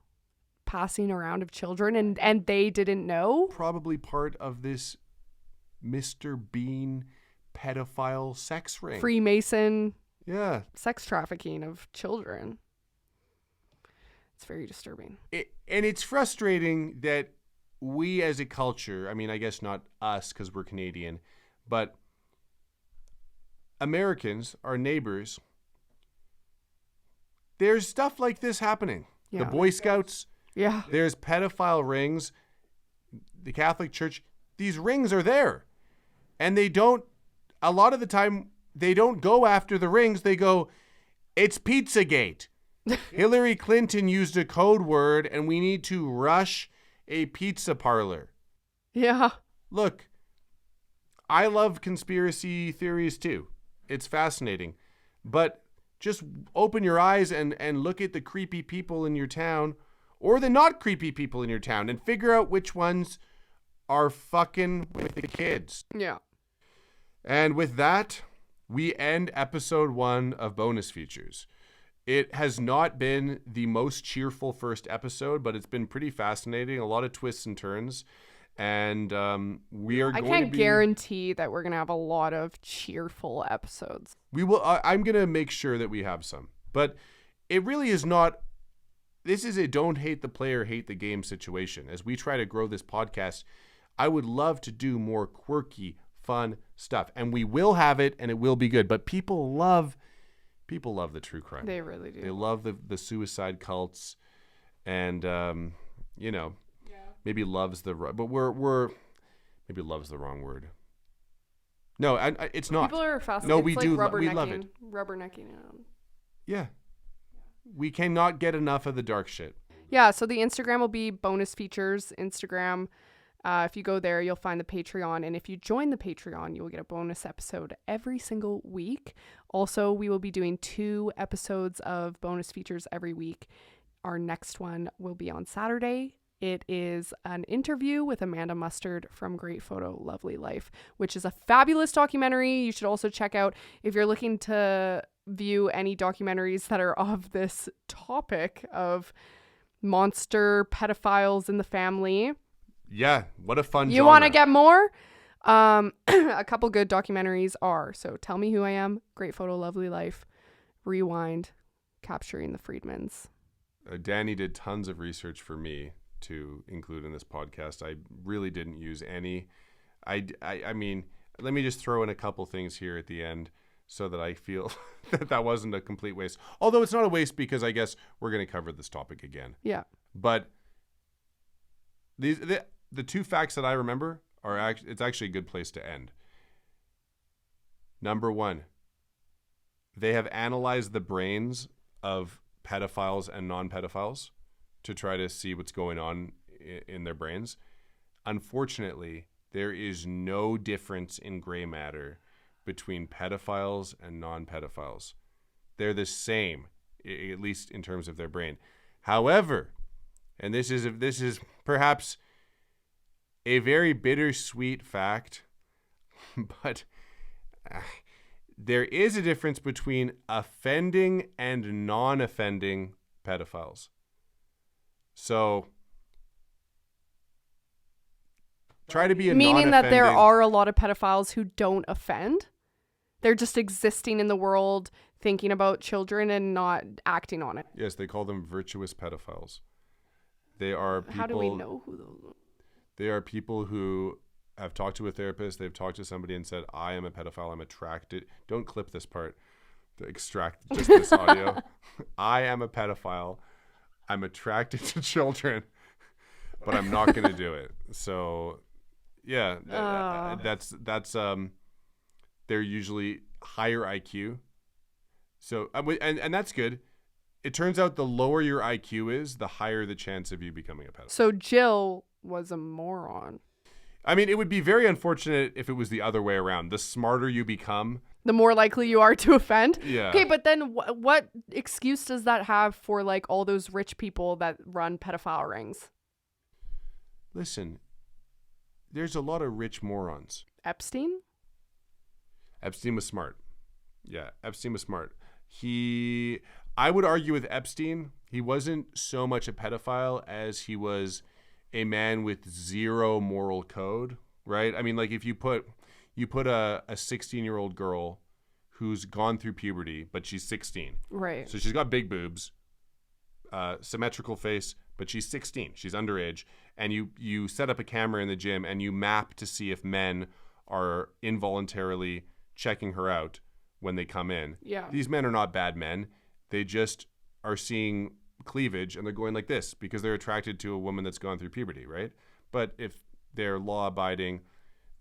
passing around of children and they didn't know? Probably part of this Mr. Bean pedophile sex ring. Freemason. Yeah. Sex trafficking of children. It's very disturbing. And it's frustrating that we as a culture, I mean, I guess not us because we're Canadian, but Americans, our neighbors, there's stuff like this happening. Yeah. The Boy Scouts. Yeah. There's pedophile rings. The Catholic Church. These rings are there. And a lot of the time, they don't go after the rings. They go, It's Pizzagate. Hillary Clinton used a code word and we need to rush a pizza parlor. Yeah. Look, I love conspiracy theories too. It's fascinating. But just open your eyes and look at the creepy people in your town or the not creepy people in your town and figure out which ones are fucking with the kids. Yeah. And with that, we end episode 1 of Bonus Features. It has not been the most cheerful first episode, but it's been pretty fascinating. A lot of twists and turns. And we are I going can't to be... guarantee that we're going to have a lot of cheerful episodes. We will. I'm going to make sure that we have some. But it really is not... This is a don't hate the player, hate the game situation. As we try to grow this podcast, I would love to do more quirky, fun stuff. And we will have it, and it will be good. But people love the true crime. They really do. They love the suicide cults, and maybe loves the but we're maybe loves the wrong word. No, it's not. People are fascinated. No, we it's do. Like We love it. Rubbernecking. Yeah, we cannot get enough of the dark shit. Yeah. So the Instagram will be Bonus Features Instagram. If you go there, you'll find the Patreon. And if you join the Patreon, you will get a bonus episode every single week. Also, we will be doing 2 episodes of bonus features every week. Our next one will be on Saturday. It is an interview with Amanda Mustard from Great Photo, Lovely Life, which is a fabulous documentary. You should also check out if you're looking to view any documentaries that are of this topic of monster pedophiles in the family. Yeah, what a fun You want to get more? A couple good documentaries are So Tell Me Who I Am, Great Photo, Lovely Life, Rewind, Capturing the Friedmans. Danny did tons of research for me to include in this podcast. I really didn't use any. I mean, let me just throw in a couple things here at the end so that I feel that wasn't a complete waste. Although it's not a waste because I guess we're going to cover this topic again. Yeah. But the 2 facts that I remember are it's actually a good place to end. Number 1, they have analyzed the brains of pedophiles and non-pedophiles to try to see what's going on in their brains. Unfortunately, there is no difference in gray matter between pedophiles and non-pedophiles. They're the same, at least in terms of their brain. However, and this is perhaps a very bittersweet fact, but there is a difference between offending and non-offending pedophiles. So try to be a Meaning that there non-offending... are a lot of pedophiles who don't offend? They're just existing in the world, thinking about children and not acting on it. Yes, they call them virtuous pedophiles. They are people... How do we know who those are? They are people who have talked to a therapist. They've talked to somebody and said, I am a pedophile. I'm attracted. Don't clip this part to extract just this audio. I am a pedophile. I'm attracted to children, but I'm not going to do it. So, yeah, that's they're usually higher IQ. So, and that's good. It turns out the lower your IQ is, the higher the chance of you becoming a pedophile. So Jill was a moron. I mean, it would be very unfortunate if it was the other way around. The smarter you become, The more likely you are to offend. Yeah. Okay, but then what excuse does that have for like all those rich people that run pedophile rings? listen, there's a lot of rich morons. Epstein? Epstein was smart. Yeah, Epstein was smart. I would argue with Epstein, he wasn't so much a pedophile as he was a man with zero moral code, right? I mean, like if you put a 16-year-old girl who's gone through puberty, but she's 16. Right. So she's got big boobs, symmetrical face, but she's 16. She's underage. And you set up a camera in the gym and you map to see if men are involuntarily checking her out when they come in. Yeah. These men are not bad men. They just are seeing cleavage and they're going like this because they're attracted to a woman that's gone through puberty, right? But if they're law-abiding,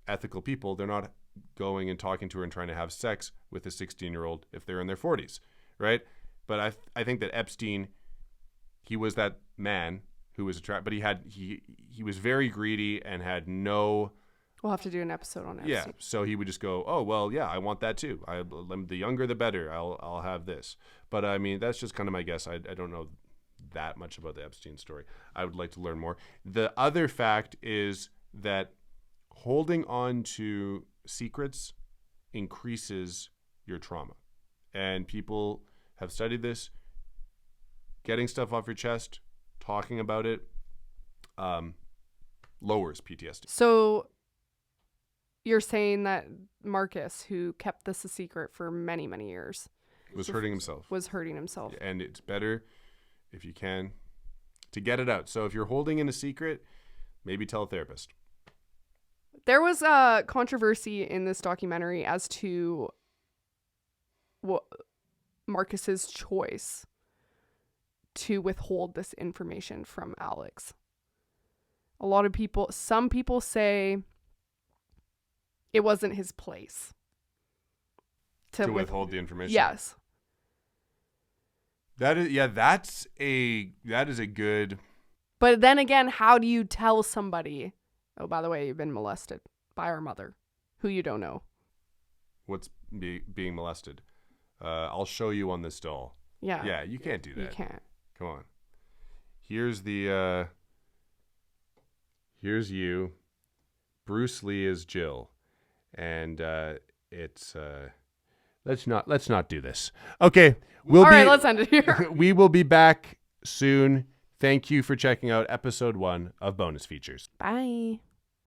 ethical people, they're not going and talking to her and trying to have sex with a 16-year-old if they're in their 40s, right? But I think that Epstein, he was that man who was attracted, but he was very greedy and had no. We'll have to do an episode on Epstein. Yeah, so he would just go, oh well, yeah, I want that too. The younger the better. I'll have this. But I mean, that's just kind of my guess. I don't know that much about the Epstein story. I would like to learn more. The other fact is that holding on to secrets increases your trauma, and people have studied this. Getting stuff off your chest, talking about it, lowers PTSD. So you're saying that Marcus, who kept this a secret for many, many years, was hurting himself. And it's better, if you can, to get it out. So if you're holding in a secret, maybe tell a therapist. There was a controversy in this documentary as to Marcus's choice to withhold this information from Alex. Some people say it wasn't his place to withhold the information. Yes. That is a good. But then again, how do you tell somebody, oh, by the way, you've been molested by our mother, who you don't know? What's being molested? I'll show you on this doll. Yeah. Yeah, you can't do that. You can't. Come on. Here's you. Bruce Lee is Jill. And it's let's not do this. Okay. All right, let's end it here. We will be back soon. Thank you for checking out episode 1 of Bonus Features. Bye.